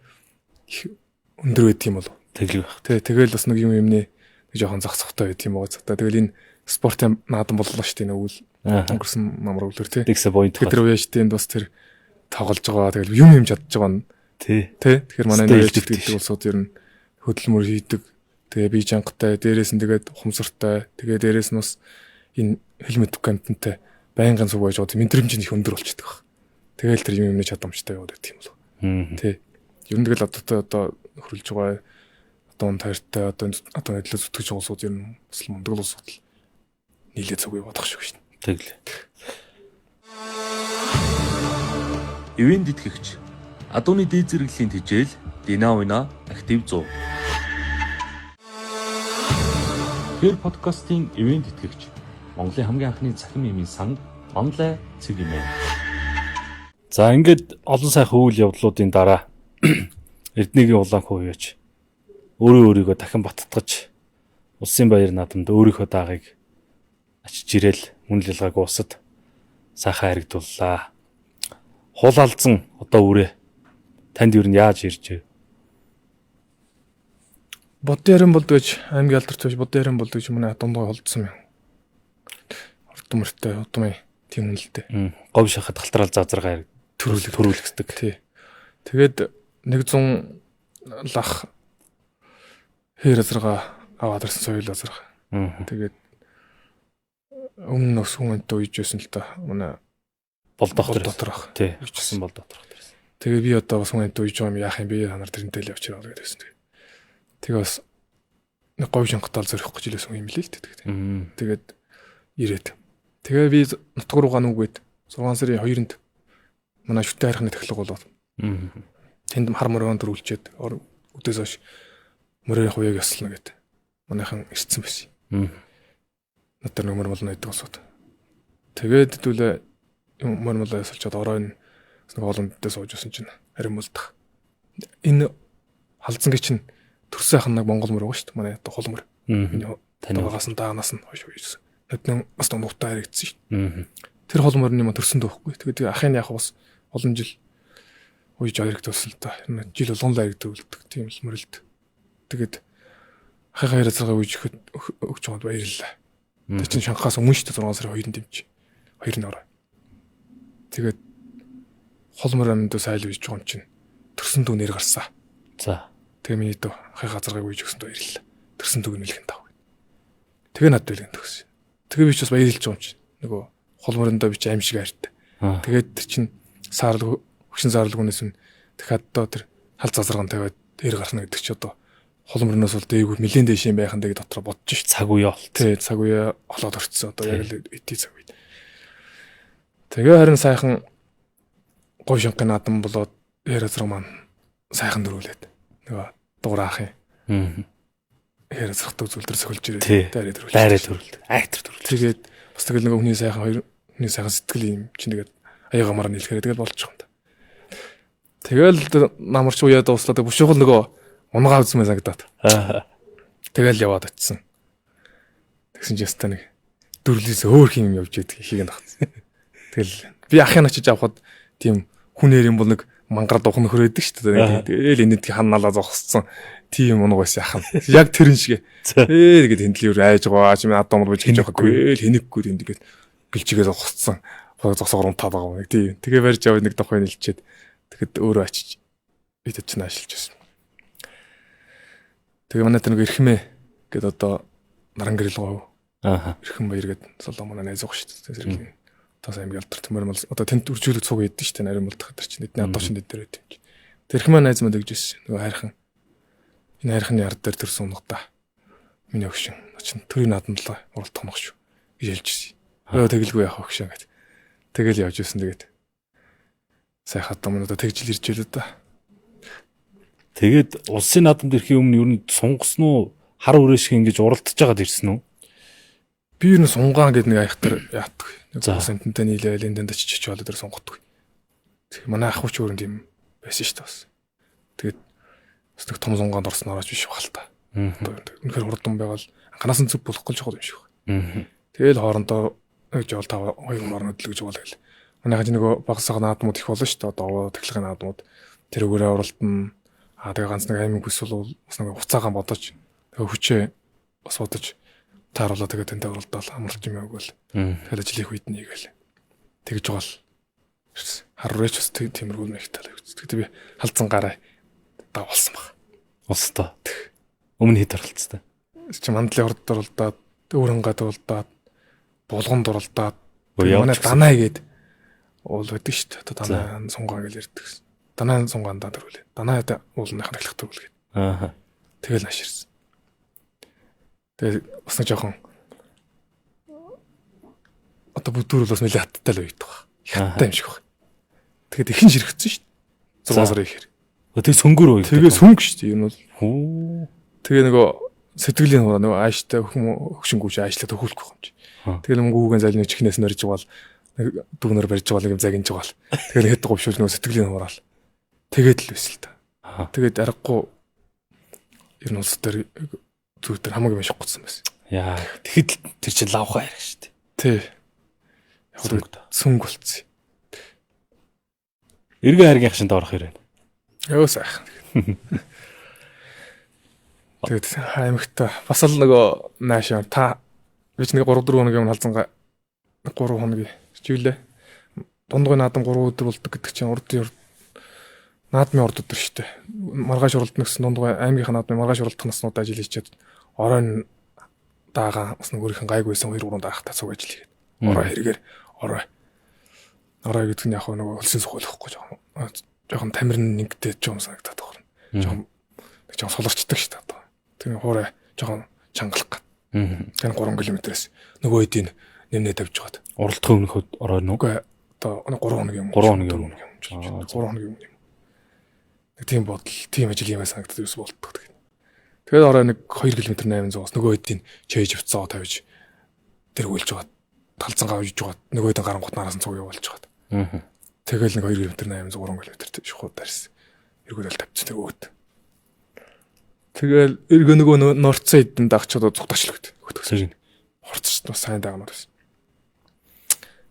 өндөр байдаг юм болов. Тэглэх байх. Тэгэл бас нэг юмнээ нэг жоохон зах цохтой байд юм байгаа. Тэгэл энэ спортын наадам боллоо шүү дээ нөгөө өнгөрсөн намар өглөр тий. Тэгсэ point. Тэр уяаштай бас тэр тоглож байгаа. Тэгэл юм чадж байгаа нь тий. Тэгэхээр манай нэрэлж гэдэг улсууд ер нь хөдөлмөр хийдэг. Тэгээ би жангатай, дээрээс нь тэгээд ухамсартай, тэгээ дээрээс нь бас энэ хэл мэдэхгүй амтантай байнгын зүг байж байгаа мэдрэмж нь их өндөр болчихдог баг. Тэгэл тэр юмны чадамжтай яваад байт юм болов. Тий. Ер нь тэгэл одоо хөрөлж байгаа одоо таартай одоо нэтлээ зүтгэж байгаа улсууд ер нь бас мундаг улсууд л нийлээ зүгөө бодох шиг шин. Тэглээ. Ивент итгэгч Адууны дээд зэрэглэлийн тэжээл Динавина актив 100. Тэр подкастын ивент итгэгч Монголын хамгийн анхны цахим эмийн сан онлайн цэг юм ээ. За ингээд олон сайхан үйл явдлуудын дараа Эрдэнэгийн улаан хувьяач өөрийгөө дахин баттгаж улсын баяр наадамд өөрийнхөө даагыг ачиж ирээл мөн лилгааг уусад сайхан харигдууллаа. Хулалзан одоо үрээ танд юу н яаж ирж вэ? Бодын ярин болд гэж аймгийн алдарт биш бодын ярин болд гэж манай дундгой холдсон юм. Ордмөртэй удмын тийм үнэлтэй. Говь шахад халтраал зазаргаа төрүүлэгдэг. Тий. Тэгээд 100 лах хэр азарга аваад ирсэн соёл азарга. Тэгээд өмнө нь сүмэнтэй үйж байсан л та. Манай бол доктор. доторх. Тий. Үчсэн бол доторх дээрсэн. Тэгээ би одоо бас сүмэнтэй үйж байгаа юм яах юм бэ? Та нар тэрнтэй л явчихраа гэдэг байсан. Тэгээ бас нэг говь шангатаал зорих гэж хэлсэн юм лээ л дээ. Тэгээд ирээд. Тэгээ би нутг руугаа нүггээд 6 сарын 2-нд манай шүтээ харихны тахилга болоод. Тэнд хар мөрөнд төрүүлчихэд өдөөс хойш мөрөөрийн хувийг яслана гэдэг. Манайхан ирсэн байсан. Надад нэг мөрмөл найдаг усууд. Тэгээд хэдүүлээ мөрмөл ясалчаад оройн нэг олонддээ сууж байсан чинь харин мулдах. Энэ халдсан гэж чинь төрсөн ахын нэг Монгол мөр байгаа шүү дээ. Манай хол мөр. Энэ танигаас нь даанаас нь хойш үйсэн. Тэдний бас нутаа харагдсан шүү дээ. Тэр хол мөрний юм төрсөн дөөхгүй. Тэгээд ахын яг бас олон жил ууж харагдсан л та. Жил болгон л харагддаг тийм л мөрөлд. Тэгээд ахыгаа яриацгаа ууж өгч байгаад баярлалаа. Тэр чинь шанхаас өмнө шүү дээ 6 сарын 2-нд дэмж. 2-ны орой. Тэгээд хол мөр амд сайл үйж байгаа юм чинь төрсөн дүү нэр гарсан. За. Тэгээ миний дөө ахыгаа газаргыг ууж өгсөнд баярлалаа. Төрсөн дүүг нэлгэн тав. Тэгээ надад бэлгэн төгс. Тэгээ би ч бас баярлж байгаа юм чинь. Нөгөө хол мөрөндөө би ч аим шиг хайртай. Тэгээд тэр чинь саарлаг хөшин саарлагнаас нь дахиад одоо тэр хал зазарган тавиад эр гарна гэдэг чи одоо хол мөрнөөс бол дээгүүр нэлээд дэш юм байхan дэг дотор бодож ш. Цаг үе бол. Тий, цаг үе олоод орцсон. Одоо яг л эти цаг үе. Тэгээ харин сайхан говь шанхын наадам болоод яриазраг маань сайхан дөрүүлээд нөгөө дуурайх юм. Яриазрагтай үзүүлдэр сөхөлж ирээд дайраа дөрүүлээд. Дайраа дөрүүлээд. Актер дөрүүлээд. Тэгээд бас тэгэл нөгөө хүний сайхан сэтгэл юм чинь тэгээд аяга мараа нэлэхээр тэгэл болчих юм да. Тэгэл намарч уяад дуслаад бүшгэл нөгөө унгаа үзмээ санагдаад. Тэгэл яваад очсон. Тэгсэн чинь яста нэг дөрвлээс өөр хин юм явж идэг хийг нагцсан. Тэгэл би ахын очиж авахад тийм хүнээр юм бол нэг мангар духна хөрөөдөг шүү дээ. Тэгэл энэд ханаалаа зогссон. Тийм унаг байсан ахын. Яг тэрэн шиг. Тэгээд хэндлэр айж байгаа. Чи минь адамд бож хийж байгаагүй. Хэнэггүй юм тэгээд гэлжигээ зогссон. Зогсоор унтаад байгаа юм. Тийм. Тэгээ барьж аваад нэг дохой нэлчээд тэгэхэд өөрөө очиж идэд ч наашилж байсан. Тэгээ манай тэр нэг эрхмээ гээд одоо наран гэрэл гоо. Эрхэм баяр гээд солон манай найз байгаа шүү дээ. Зэрэг тас аймаг ялдар төмөр мал одоо тэнд үржүүлэг цуг идэв шүү дээ. Нарийн мулдах гэдэг чинь эдний адуучин дээр байт юм. Тэр эрхмээ найз мод өгжсэн. Нөгөө хайрхан энэ хайрханы ард дээр төрсөн унагта. Миний өгшин. Очин төрийн наадамлаа уралдах мах шүү. гэж хэлжсэн. Тэгэлгүй яах вэ гэж. Тэгэл явж ирсэн тэгээд. Сайхан одоо тэгжил ирж байлаа да. Тэгээд улсын наадамд ирэхийн өмнө ер нь сунгасан уу? Хар үрээ шиг ингэж уралдаж байгаад ирсэн үү? Би ер нь сунгаан гэдэг нэг аяхтар яатдаг. Нэг сентэнтэй нийлээл энд чичиж болоод тэр сунгаддаг. Тэг манай ах хүч өөрөнд юм байсан шүү дээ бас. Тэгээд бас нэг том сунгаанд орсон орооч биш бахал та. Үнэхээр хурдан байгаад анханаас нь зүг болох гэж байгаа юм шиг байна. Тэгэл хоорондоо нэг жол тав хоёр морнод л гэж байгаа л. Манайхад нөгөө багсаг наадмууд их болно шүү дээ. Одоо тэглэгийн наадмууд тэр өгөөрөө уралдана. Тэгээ ганц нэг аймаг бүс бол бас нэг хуцаагаан бодож тэгээ хүчээ бас бодож тааруулаа тэгээ тэнтэй уралдаал амралт юм явгал. Тэгэхээр ажлын үед нэгээл. Тэгж байгаа л. Харууч бас тиймэрхүү нэгтэй л. Тэгтээ би халдсан гараа давалсан баг. Устаа. Өмнө хэд оролцсон. Чи мандлын урд уралдаад, өөрөнгөд уралдаад, булганд уралдаад, манай данаа гээд уул байдаг шүү дээ. Одоо данаа сунгаан гэж ярьдаг. Данаа сунгаандаа төрүүлээ. Данаа уулынхаа таглах төрүүлгээд. Тэгэл аширсан. Тэгээ бас нэг жоохон одоо бүдүүр бол бас нэлээд хаттай л үйдэг баг. Хаттай юм шиг баг. Тэгээд ихэн ширхсэн шүү дээ. 6 сарын ихээр. Тэгээ сөнгөр үү? Тэгээ сөнгө шүү дээ. Энэ бол. Тэгээ нөгөө сэтгэлийн нөгөө ааштай хөгшингүүч аашлаад төхүүлэхгүй юм чи. Тэгэл мөнгөөгэн залны чихнээс нөрж байгаа л дүүнөр барьж байгаа нэг юм загинж байгаа л. Тэгэл хэд говшуул нөгөө сэтгэлийн хураал. Тэгээд л байсан л та. Тэгээд аргагүй ер нь улс дээр зүгтэр хамаагүй маш гоцсон байсан. Яа, тэгэхэд тэр чинь лавхаа ярих шүү дээ. Тий. Яг сөнгө болцсон. Эргэн хайргийн хашинд орох хэрэг. Яа сайхан. Тэгээд аймагта бас л нөгөө наашаа та би ч нэг 3-4 хоногийн өмнө халзангаа 3 хоногийн хичээлээ. Дундгой наадам 3 өдөр болдог гэдэг чинь урдын наадмын урд өдөр шүү дээ. Маргааш уралдана гэсэн дундгой аймгийнхаа наадмын маргааш уралдах наснууд ажил хийчихэд оройн даагаа бас нөгөөрийнх нь гайгүйсэн 2 3 даахтаа цуг ажил хийгээд. Ороо хэрэгээр ороо гэдэг нь яг нөгөө өлсөн сухуулахгүй жоохон тамирын нэгтэй ч юм санагдаад байна. Жоохон суларчдаг шүү дээ. Тэгээ хуурай жоохон чангалах гад. Тэр 3 км-с нөгөө хэдийн нэмнээ тавьж байгаад. Уралдах өмнөхөд ороо нүг. Одоо 3 хоног юм. 3 хоног юм. 3 хоног юм. Тийм бодол, тийм ажил юм санагдаад юус болтдог. Тэгээд ороо нэг 2 км 800-аас нөгөө хэдийн чэйж авцаа тавьж тэргүүлж байгаа. Талцангаа авж байгаа. Нөгөө хэдийн гарангуут нараас нь цуг явуулж байгаа. Тэгэл нэг 2 км 800 3 км шухууд дарс. Эргүүлэл тавьчих тэр өөд. Тэгэл эргөө нөгөө норцсон хэдэн дагчаад зүгтаачлаа гэдэг. Хорцч бас сайн даагнууд байсан.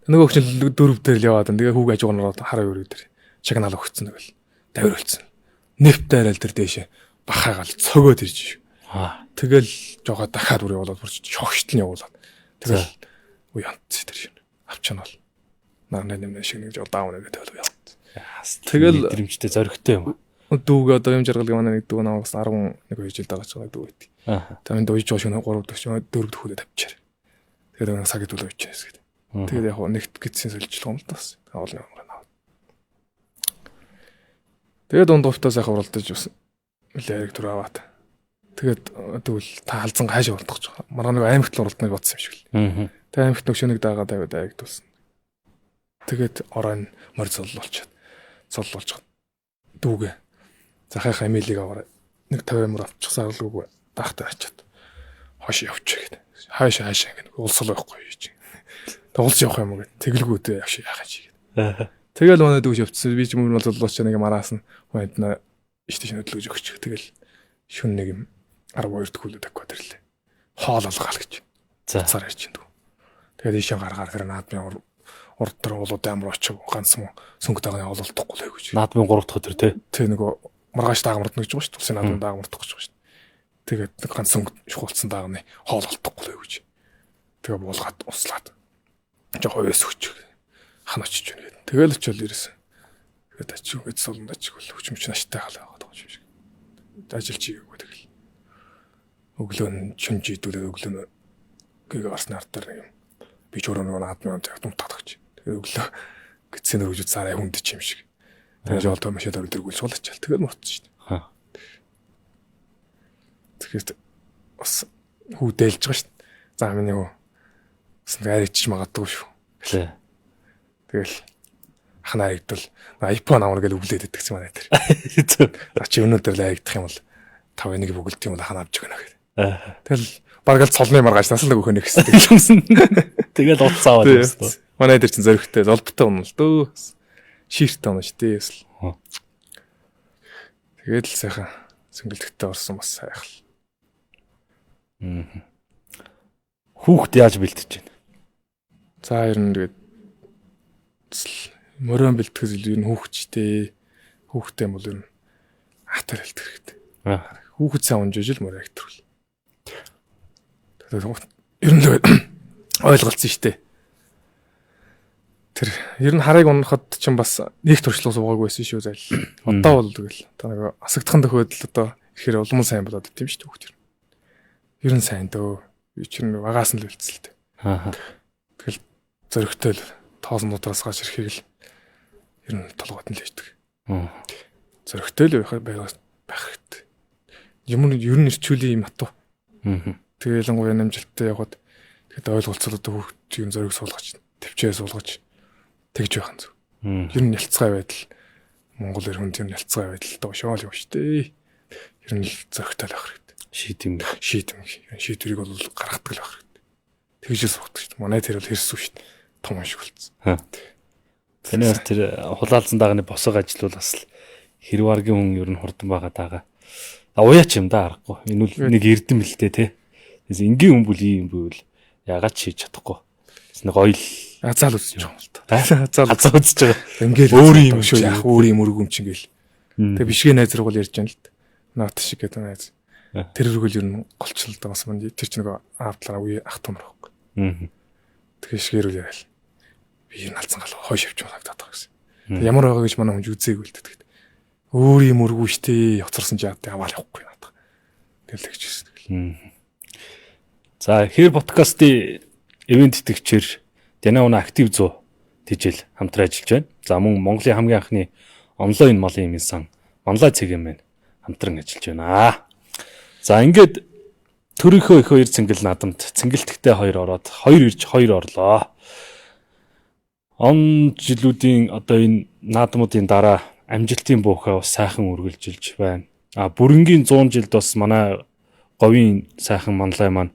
Нөгөө хөл 4 дээр л яваад тэгээ хүүг ажуугаар хараа өрөө дээр шагнаал өгцөн тэгэл давир болцсон. Нэвт дайрал тэр дээшээ бахаагаал цогоод ирж шүү. Тэгэл жоо дахиад бүр явуулаад бүрч шогштол нь явуулаад. Тэгэл уу янц тэр юм. Авчаана бол. Нарны нэмнэ шиг нэг жоо даун гэдэг тэгэл яваад. Тэгэл мэдрэмжтэй зоригтой юм. Дүүг одоо юм жаргалыг манай нэг дүү намаас 11 2 жил дагаж байгаа дүү байт. Тэгээд дууж жоо шиг 3 дэх 4 дэх хүлээ тавьчихаар. Тэгээд саг идүүл авчихсан гэдэг. Тэгээд яг нэгт гидсэн солилцлоо юм л тас. Оолны амраа наваа. Тэгээд дунд хувтаа сайхан уралдаж юусан. Мэлэрэг түр аваад. Тэгээд тэгвэл та халзан хаашаа уралдах гэж байгаа. Маргаа нэг аймагт л уралдныг бодсон юм шиг л. Тэгээд аймагт нөгшөнийг дагаа тавиад аягдуулсан. Тэгээд оройн морь цоллуулчаад дүүгээ захах амилыг аваад нэг 50 мөр авчихсан алгуугүй даахтай ачаад хойш явчих гэдэг. Хаашаа гэдэг улсал байхгүй юу чи. Улс явах юм уу гэдэг. Тэглгүүтэй яах чи гэдэг. Тэгэл манай дүүж явцсан. Би ч мөр цоллуулч нэг мараас нь хойдна иштэй хөдөлгөж өгч. Тэгэл шүн нэг юм 12 дэх хүлээд авах гэрлээ. Хоол алгаал гэж. Цаар ярьж дүү. Тэгээд ийшээ гаргаар тэр наадмын урд төр улуудын амар очив ганц мөн сүнг даганы ололдохгүй л гэж. Наадмын 3 дахь өдөр тий. Тэ нөгөө маргааш даагмардна гэж байгаа шүү дээ. Улсын наадмын даагмардах гэж байгаа шүү дээ. Тэгээд нэг ганц сүнг шухуулсан даагны хоол олдохгүй л гэж. Тэгээ буулгаад услаад. Жохоо өс өгч. Хан очиж байна гэдэг. Тэгэл очил ирсэн. Тэгээд ачиг гэж суланд ачиг бол хүчмч наштай халаа байгаа юм шиг. Ажил чигээгүй тэгэл. Өглөө нь чүнж идүүлээд өглөө нь гээ гарсны артаар юм. Би ч өөрөө нөгөө наадмын юм татагч. Тэгээ өглөө гидсэн өргөж цаарай хүндэж юм шиг. Тэгээ жолтой машин дөрвөлдөргүүл суулачаал. Тэгээд мурцсан шүү дээ. Тэгээд бас хүүдэлж байгаа шүү дээ. За миний нөгөө аричж магадгүй шүү. Тэгэл ахнаа игдвэл iPhone авах гэж өглөөд идэгсэн манай тэр. За чи өнөөдөр л айгдах юм бол 5-1 бүгэлт юм бол ахнаа авч өгнө гэхээр. Тэгэл бараг л цолны маргааш насалдаг өгөхнө гэсэн. Тэгэл утсаа аваад байсан. Манай дээр чинь зөрөгтэй золбтой унал дөө. Ширттэй унаа шүү дээ. Тэгээд л сайхан сэнгэлдэгтэй орсон бас сайхан. Хүүхд яаж бэлтэж байна? За ер нь тэгээд мөрөн бэлтгэс илүү ер нь хүүхдтэй юм бол ер нь хатар хэлдэг хэрэгтэй. Хүүхэд сайн унжиж л мөрөө хэтрүүл. Тэгээд ер нь ойлголцсон шүү дээ. Тэр ер нь харыг унахад чинь бас нэг туршлага суугаагүй байсан шүү зайл. Одоо бол тэгэл одоо нэг асагдхан төхөөд л одоо ихээр улам сайн болоод идэв шүү дээ хүүхд ер нь. Ер нь сайн дөө. Би чинь багаас нь л үлдсэлтэй. Тэгэл зөрөгтэй л тоолнуудаас гаш ирэхийг л ер нь толгойд нь л ээждэг. Зөрөгтэй л байх хэрэгтэй. Юм ер нь ирчүүлийн юм атуу. Тэгэл гоо намжилттай явхад тэгэхэд ойлголцол одоо хүүхд юм зөрөг суулгаж, төвчээ суулгаж тэгж байх нь зү. Ер нь ялцгай байдал Монгол иргэнд ер нь ялцгай байдал доошоол юм шүү дээ. Ер нь л зөрөгтэй л байх хэрэгтэй. Шийдвэрийг бол гаргадаг л байх хэрэгтэй. Тэгжээс суудаг шүү дээ. Манай тэр бол хэрсүү шүү дээ. Том шиг болцсон. Тэний бас тэр хулаалцсан даганы босго ажил бол бас хэрэг аргийн хүн ер нь хурдан байгаа даа. Уяач юм да аргагүй. Энэ үл нэг эрдэм л дээ те. Тэгээс энгийн хүн бүл ийм бүл ягаад хийж чадахгүй. Нэг ойл азаал үзэж байгаа юм л та. Азаа үзэж байгаа. Ингээл өөр юм шүү яах өөр юм өргөм чи ингээл. Тэгээ бишгээ найз руу ярьж байна л д. Наат шиг гэдэг найз. Тэр өргөл ер нь голчлоо бас мань тэр чинь нэг аавдлаа үе ах томор байхгүй. Тэгээ шгээрүүл яриа. Би ер нь алцсан гал хойш авч байгаа гэсэн. Тэг ямар байгаа гэж манай хүн үзээгүй л дээ. Өөр юм өргөө штэ явцарсан ч яа аваад явахгүй надаа. Тэгэл тэгж хэлсэн. За хэр подкастын ивент тэтгэгчээр Дэнауна актив 100 тижэл хамтран ажиллаж байна. За мөн Монголын хамгийн анхны онлайн малын эмийн сан онлайн цэгийн маань хамтран ажиллаж байна. За ингээд төрийнхөө их хоёр цэнгэл наадамд цэнгэлтгтээ хоёр ороод хоёр ирж хоёр орлоо. Он жилүүдийн одоо энэ наадмуудын дараа амжилтын буухаа бас сайхан үргэлжилж байна. Бүрэнгийн 100 жилд бас манай говийн сайхан манлай маань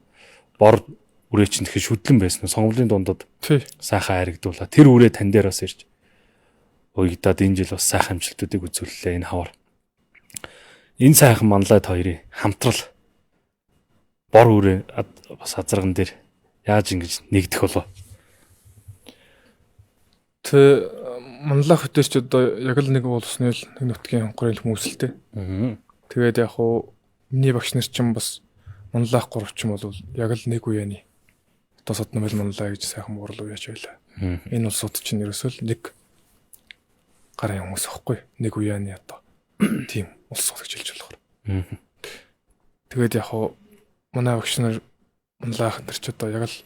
бор үрээч нэхэ шүтлэн байсан. Сонголын дундад сайхан харигдуулаа. Тэр үрээ тань дээр бас ирж уягдаад энэ жил бас сайхан амжилтуудыг үзүүллээ энэ хавар. Энэ сайхан манлайд хоёрын хамтрал бор үрээ бас азарган дээр яаж ингэж нэгдэх болов? Тэ манлах хөтөч одоо яг л нэг уулсны л нэг нутгийн хонхрын хүмүүсэлтэй. Тэгээд яг хуу миний багш нар ч юм бас манлах гуравч юм бол яг л нэг үеэний одоо содномл манлаа гэж сайхан муурлуу яж байла. Энэ улсууд чинь ерөөсөө л нэг гарын хүмүүс аахгүй. Нэг үеэний одоо тийм улс гэж хэлж болохоор. Тэгээд яг хуу манай багш нар манлах нар ч одоо яг л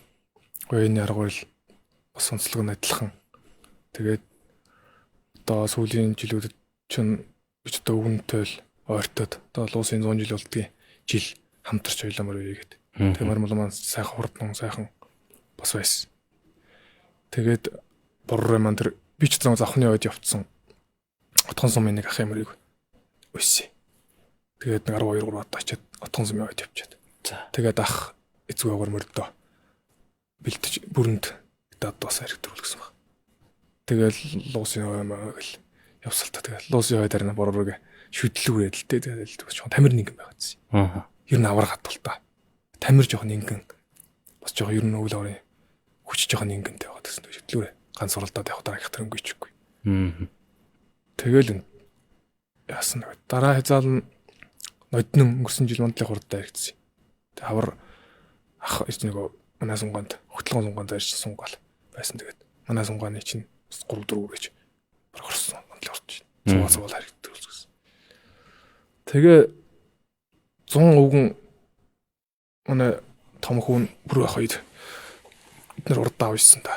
үеэний аргуул бас онцлог нь адилхан. Тэгээд одоо сүүлийн жилүүдэд чинь бид одоо өвгөнтэй л ойртоод одоо улсын 100 жил болдгийн жил хамтарч ойломор үе гэдэг. Тэгээд мармал маань сайхан хурдан сайхан бас байсан. Тэгээд борроо маань тэр би ч зам завхны ойд явцсан. Отхон сумын нэг ах ямарыг өссөн. Тэгээд нэг 12 3 удаа очиад отхон сумын ойд явчаад. Тэгээд ах эцгүүгээр мөрдөө бэлтэж бүрэнд дадвас харигдруулах гэсэн баг. Тэгэл луусын оймаг л явсал та тэгэл луусын ой дараа боророг шүтлүүрээд л тэгэл жоохон тамир нэгэн байгаадсэн. Ер нь авар хатвал та. Тамир жоохон нэгэн бас жоохон ер нь өвөл аврын хүч жоохон нэгэнтэй байгаад гэсэн шүтлүүрээ ганц суралдаад явах дараагийнх тэр өнгөйчихгүй. Тэгэл яасан вэ? Дараа хязаал нь ноднон өнгөрсөн жил мандлын хурдтай харагдсан. Тэг хавар ах нөгөө манай сунганд хөтлгөн сунганд ирж сунгаал байсан. Тэгээд манай сунгааны чинь 3 4 гэж орсон мандлын орч. Цугаас харагддаг гэсэн. Тэгээ 100 өвгөн манай том хүн бүр байх үед бид нар урдаа авсан та.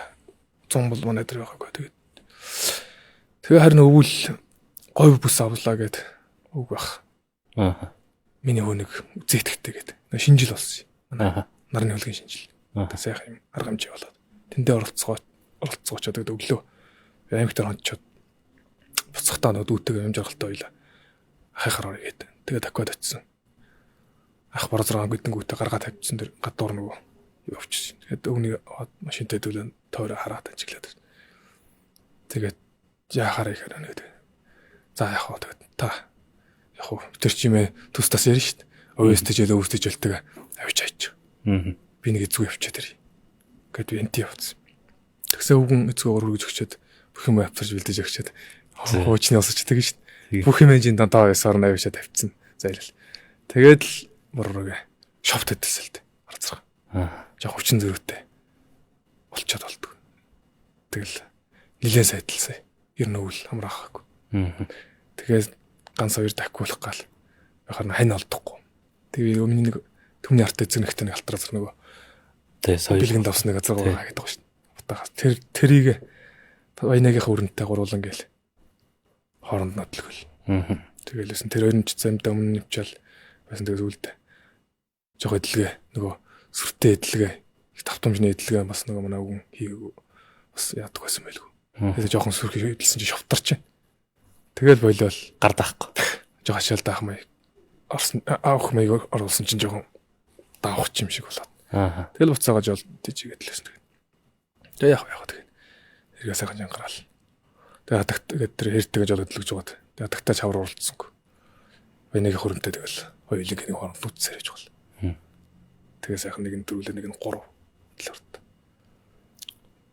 100 бол манай дээр байгаагүй. Тэгээ харин өвөл говь бүс авлаа гэд өг бах. Миний хөөнийг зээтгэхтэй гэд. Шинжил болсон. Манай нарны хөлгийн шинжил. Тэ сайхан юм арга хэмжээ болоод. Тэндээ оролцоочод өглөө аймагт хончод буцахтаа нөө дүүтэйг юм жаргалтай ойлаа. Хайхаар орёгээд. Тэгээ таквад очсон. Ах баруун зургаан гүдэнгүүтээ гаргаад тавьчихсан дэр гадуур нөгөө явчихсан. Тэгээд өвний машинтай дүүлэн тойроо хараад ажиглаад. Тэгээд яахаар ихэр нэг. За яг хоо тэгээд та яг хоо тэр чимээ тустас ярина шүү дээ. Өвөстэйж өвөлтэйг авч хайч. Би нэг эзгүй явчихад тэр. Гэт би энти явцсан. Тэгсэн өвгөн эзгүй өргөж өгчөөд бүх юм авчирж бэлдэж өгчөөд хуучны осочдөг шүү дээ. Бүх юм энэ дандаа ясаар навьшаа тавьчихсан. Зайлал. Тэгээд л мөрөг шовт хэдэлсэн л дээ. Арцрах. Жаа хүчин зөрүүтэй болчиход болдгоо. Тэгэл нилээн сайдалсан. Ер нь өвөл хамраахгүй. Тэгээд ганц хоёр такиулах гал. Яхаар хань олдохгүй. Тэгээ өмнө нэг төмний арт эзэгнэхтэй нэг алтраас нөгөө бэлгэн давсныг азаргаа гэдэг шүү дээ. Утагаас тэрийг баянагийнхаа өрөнтэй гуруулан гээл хооронд нотлгөл. Тэгэлсэн тэр хоёр нь ч замдаа өмнө нэвчээл байсан. Тэгээд үлдээ. Жохоо эдлэгээ нөгөө сүртэй эдлэгээ их тавтамжны эдлэгээ бас нөгөө манай өвгөн хийгээгүй бас яадаг байсан байлгүй. Тэгээд жоохон сүрх эдлсэн чи шовтарч. Тэгэл болол гар даахгүй. Жохоо шал даах маяг орсон авах маяг оруулсан чинь жоохон даах юм шиг болоод. Тэгэл буцаагааж бол тийжгээд лсэн. Тэгээ яах тэгээд. Эргээ сайхан жангараал. Тэгээ хатагт тэр хэртэйгэж олгодлогж жоод. Тэгээ хатагтаа чавар уралцсангүй. Баяныг хөрөнтэй тэгэл хоёулын нэг хооронд лүтсээр яж бол. Тэгээ сайхан нэг нь дөрвөлээ нэг нь 3 талаарт.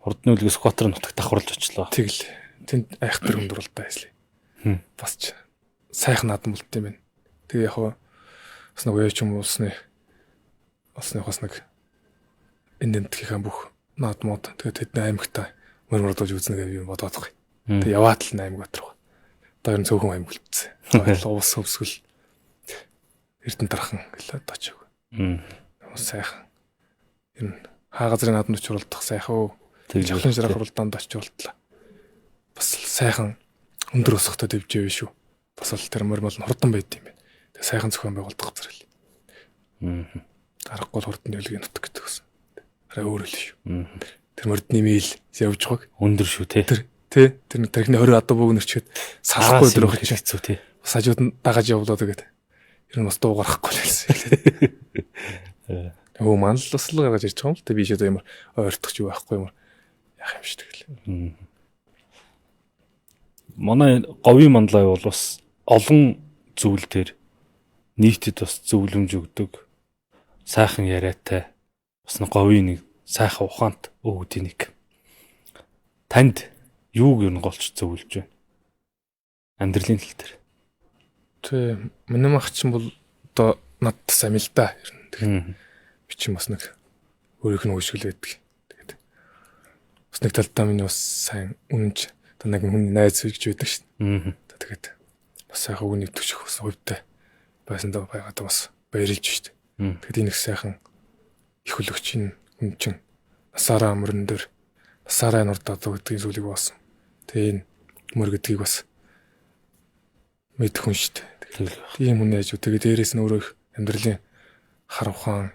Ордны үлгээс Скватер нутагт давхарлаж очлоо. Тэгэл тэнд айхтар хүндуралтай байслаа. Бас ч сайхан наадам болт юм байна. Тэгээ яг бас нэг яач юм уусны бас нэг энд тгийнхэн бүх наадмууд тэгээ тэдний аймагтаа мөрмөрдож үзнэ гэж би бодоод байгаа. Тэгээ яваад л аймаг батрах. Одоо ер нь цөөхөн аймаг үлдсэн. Уус өвсгөл Эрдэнэ дархан гэлээ очив. Сайхан. энэ хаа газрын наадмд очруулдах сайхан жавхлан жаргах хуралдаанд очруулдлаа. Бас сайхан өндөр өсөхтэй дэвжээ биш үү. Бас л тэр мөрмөл нь хурдан байд юм байна. Тэгээ сайхан зохион байгуулдаг зэрэг. Дарахгүй хурдан нөлгийн нутаг гэдэг гэсэн. Арай өөр л шүү. Тэр мөрдний мэйл явж байгааг өндөр шүү те. Тэр тэрхний 20 адуу бөөгнөрчгээд салахгүй өдрөх чинь хэцүү те. бас хажууд нь дагаж явлаа тэгээд ер нь бас дуу гарахгүй л байсан. Өө маань л бас л гаргаж ирж байгаа юм л те би шээ ямар ойртох ч юу байхгүй юм яах юм шиг тэгэл. Манай говийн манлай бол бас олон зүйл төр нийтэд бас зөвлөмж өгдөг. Сайхан яриатай бас нэг говийн нэг сайхан ухаант өгдөг нэг. Танд юуг ер нь голч зөвлөж байна? Амьдралын тал дээр. Тэ миний мах чинь бол одоо надад сайн л да. Би чинь бас нэг өөрийнх нь үйшгэл байдаг. Тэгээд бас нэг талдаа миний бас сайн үнэнч одоо нэг хүн найз гэж байдаг шин. Тэгээд бас сайхан үнийг төшөх бас хувьтай байсан даа байгаад бас баярлж шít. Тэгээд энэ их сайхан их хөлөгчийн хүн чинь насаараа амрын дээр насаараа нурдаад гэдгийг зүйлийг боосон. Тэгээд энэ мөр гэдгийг бас мэдэх хүн шít. Тийм хүн найз. Тэгээд дээрээс нь өөрөө амьдралын хар ухаан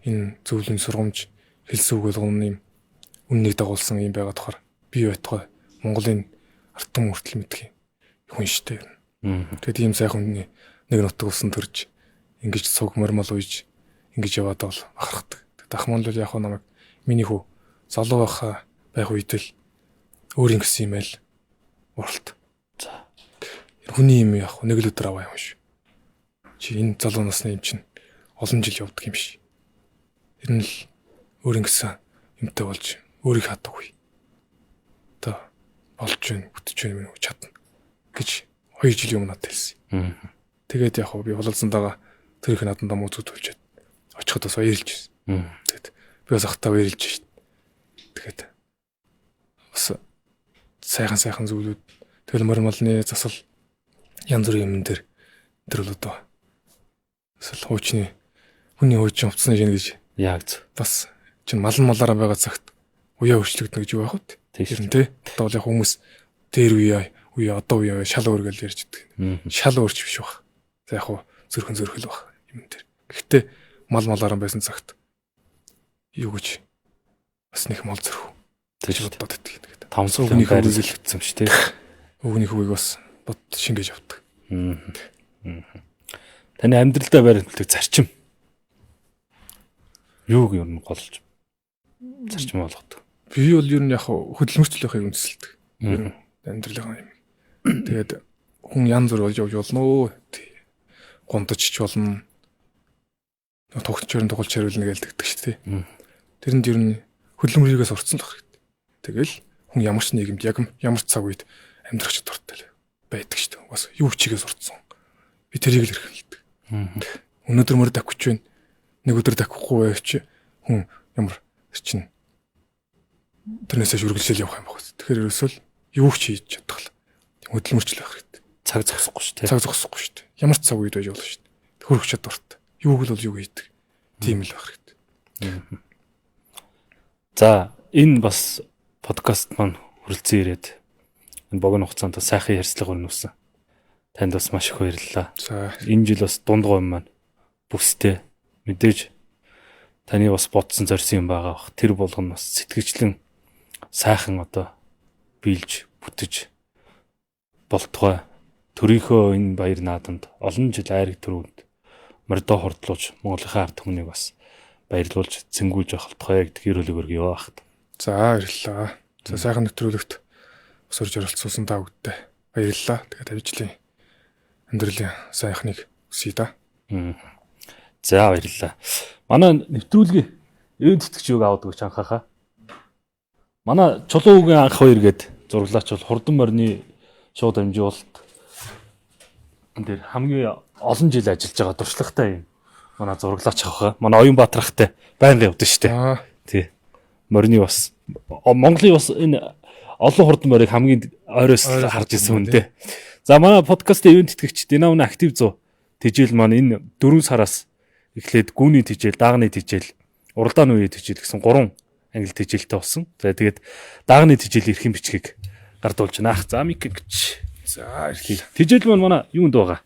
энэ зөвлөм сургамж хэлсэн үг болгоно юм үннийг дагуулсан юм байгаа тохор бий байтугай Монголын артан хүртэл мэдэх юм хүн шít. Тэгээд ийм сайхан хүний нэг нутаг усан төрж ингэж цуг мормол уйж ингэж яваад бол бахархдаг. Тэгээд ахман л яг намайг миний хүү залуу байх үедэл өөр ингэсэн юм байл уралт. За хүний юм яг нэг л өдөр аваа юм шүү. Чи энэ залуу насны юм чинь олон жил явдаг юм шиг. Ер нь л өөр ингэсэн юмтай болж өөрийг хадаггүй. Одоо болж байна, бүтэж байна минь чадна гэж 2 жилийн өмнө надад хэлсэн. Тэгээд яг би бололцсон дагаа тэр их надад муу зүтүүлчихэд очиход бас баярлж байсан. Тэгээд би бас ахтаа баярлж шít. Тэгээд бас сайхан зүйлүүд тэгэл мормолны засал янз бүрийн юм дээр тэр л одоо эсвэл хуучны хүний хуучин хувцсны шинэ гэж яг зөв. бас чинь малаараа байгаа цагт уяа өрчлөгдөнө гэж юу байх вэ? Тийм тий. Одоо бол яг хүмүүс дээр уяа одоо уяа шал өөргөл ярьж идэг. Шал өөрч биш баг. За яг хуу зөрхөл баг юм дээр. Гэхдээ малаараа байсан цагт юу гэж бас нэг мал зөрхөө. Тэгж бодоод идэг. 500 хүний хэрэглэгдсэн шүү дээ. Өвгний хөвийг бас бод шингээж авдаг. Таны амьдралдаа баримтлагдаг зарчим. Юуг ер нь голж зарчим болгодог? Би бол ер нь яг хөдөлмөрчлөхийг үндэслэдэг. Ер нь амьдралын юм. Тэгээд хүн янз бүр болж явж болно өө. Гонточ ч болно. Тогтчорын тоглож хариулна гэлдэгдэг шүү дээ. Тэрэнд ер нь хөдөлмөрийгээс урцсан л хэрэгтэй. Тэгэл хүн ямар ч нийгэмд яг ямар ч цаг үед амьдрах ч дуртай байдаг шүү дээ. Бас юу чигээс урцсан. Би тэрийг л эрхэлдэг. Өнөөдөр мөр давхиж байна. Нэг өдөр давхгүй байвч хүн ямар чинь тэрнээсээ үргэлжлэл явах юм байна. Тэгэхээр ерөөсөл юу ч хийж чадах л хөдөлмөрчлөх хэрэгтэй. Цаг зогсохгүй шүү дээ. Цаг зогсохгүй шүү дээ. Ямар ч цаг үед байж болно шүү дээ. Хөрөх чадвартай. Юуг л юу хийдэг. Тийм л байх хэрэгтэй. За энэ бас подкаст маань хүрэлцэн ирээд энэ богино хугацаанд сайхан ярьцлага өрнөсөн. Танд бас маш их баярлалаа. За Энэ жил бас дундгой юм маань бүстэй мэдээж таны бас бодсон зорьсон юм байгаа бах. Тэр болгоно бас сэтгэжлэн сайхан одоо биелж бүтэж болтгой төрийнхөө энэ баяр наадамд олон жил айраг төрөнд мордо хордлууж Монголынхаа ард түмнийг бас баярлуулж цэнгүүлж ахалтгой гэдэг ерөөлөг өргөё бахт. За баярлалаа. За сайхан нэвтрүүлэгт бас орж оролцуулсан та бүдтэй баярлалаа. Тэгээд ажлын амьдралын сайхныг хүсье да. За баярлалаа. Манай нэвтрүүлгийн ивент тэтгэж юуг авдаг ч анхаахаа. Манай чулуу үгийн анх хоёр гээд зураглаач бол хурдан морины шууд амжуулалт энэ дээр хамгийн олон жил ажиллаж байгаа туршлагатай юм. Манай зураглаач авахаа. Манай Оюнбаатар ахтай байнга явдаг шүү дээ. Тий. Морины бас Монголын бас энэ олон хурдан морийг хамгийн ойроос харж ирсэн хүн дээ. За манай подкастын ивент тэтгэгч Динамын актив 100 тижэл маань энэ 4 сараас эхлээд гүүний тижэл, даагны тижэл уралдааны үеийн тэжээл гэсэн 3 англи тэжээлтэй болсон. За тэгээд даагны тэжээл эрхэм бичгийг гардуулж байна. За мик гэж. За ирлээ. Тэжээл маань манай юунд байгаа?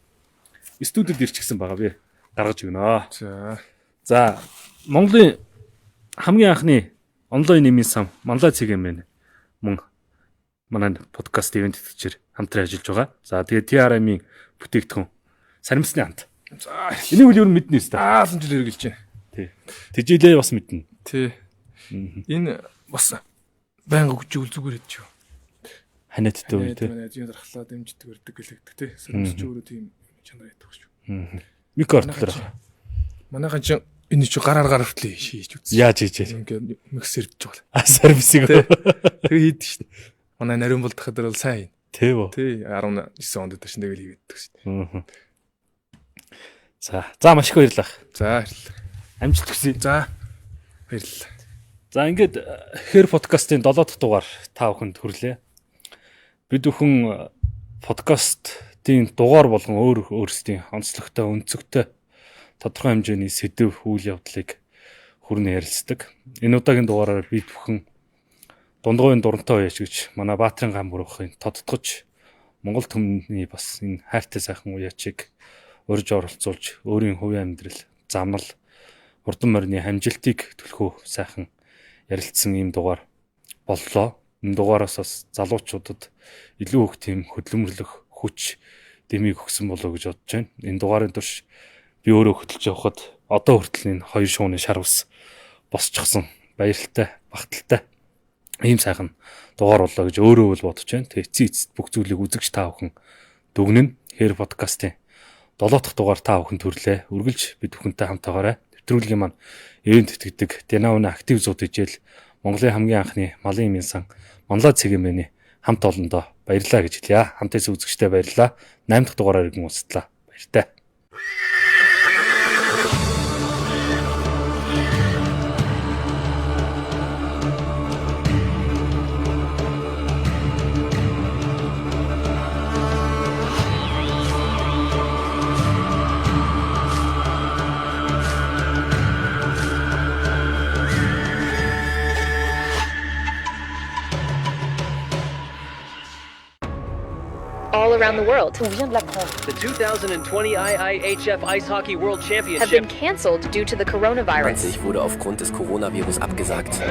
Студид ирчихсэн байгаа би. Гаргаж өгнө. За Монголын хамгийн анхны онлайн нэмийн сан Манлай CGM мөн манай подкаст ивент тэтгэгчээр хамтран ажиллаж байгаа. За тэгээд TRM-ийн бүтээгдэхүүн саримсны хамт. За Энийг үл ер нь мэднэ үстэ. ламжил хэрэгжилж байна. Тий. Тэжээлээ бас мэднэ. Тий. Энэ бас байнга хүчүүл зүгээр hedж юу. Ханиад дөө тий. Манай ажийн дархлаа дэмждэг өрдөг гэлэгдэг тий. Сарамсч өөрөө тийм чанар яддаг шүү. Микро ортлоо. Манайхан ч энэ чи гараар хүртлээ шийдэж үзсэн. Яаж хийж Ингээд миксер гэж байгаа. сервисийг Тэгээ хийдэг шүү дээ. Манай нарийн бол дахад бол сайн. тий бо. Тий 19 онд дэшин тэгэл хийдэг шүү дээ. За маш их баярлалаа. За баярлалаа. Амжилт хүсье. За баярлалаа. За ингээд хэр подкастын 7 дахь дугаар та бүхэнд хүрлээ. Бид бүхэн подкастын дугаар болгон өөрсдийн онцлогтой, өнцөгтэй тодорхой хэмжээний сэдв үйл явдлыг хүрнэ ярилцдаг. Энэ удаагийн дугаараар бид бүхэн дундгойн дурантай уяач гэж манай Баатрин гам бүрхийн тодтогч Монгол түмний бас энэ хайртай сайхан уяачийг урьж оролцуулж өөрийн хувийн амьдрал, замнал, урдан морины хамжилтыг төлхөө сайхан ярилцсан ийм дугаар боллоо. Энэ дугаараас бас залуучуудад илүү их тийм хөдөлмөрлөх хүч дэмийг өгсөн болоо гэж бодож байна. Энэ дугаарын турш би өөрөө хөтлөж явхад одоо хүртэл энэ хоёр шууны шар ус босчихсон баяралтай, багталтай ийм сайхан дугаар боллоо гэж өөрөө бол бодож байна. Тэгээ эцэст бүх зүйлийг үзэгч та бүхэн дүгнэн хэр подкастын 7 дахь дугаар та бүхэн төрлөө. Үргэлж бид бүхэнтэй хамтаагаарай. Нэвтрүүлгийн маань ивент тэтгэдэг Дэнауны актив зууд ижил Монголын хамгийн анхны малын эмийн сан Манлай CGM-ийн хамт олондоо баярлалаа гэж хэлье. Хамтаас үзэгчтэй баярлалаа. 8 дахь дугаараар иргэн устлаа. Баяртай. All around the world On vient de l'apprendre. The 2020 IIHF Ice Hockey World have Championship been cancelled due to the coronavirus. wurde aufgrund des Coronavirus abgesagt.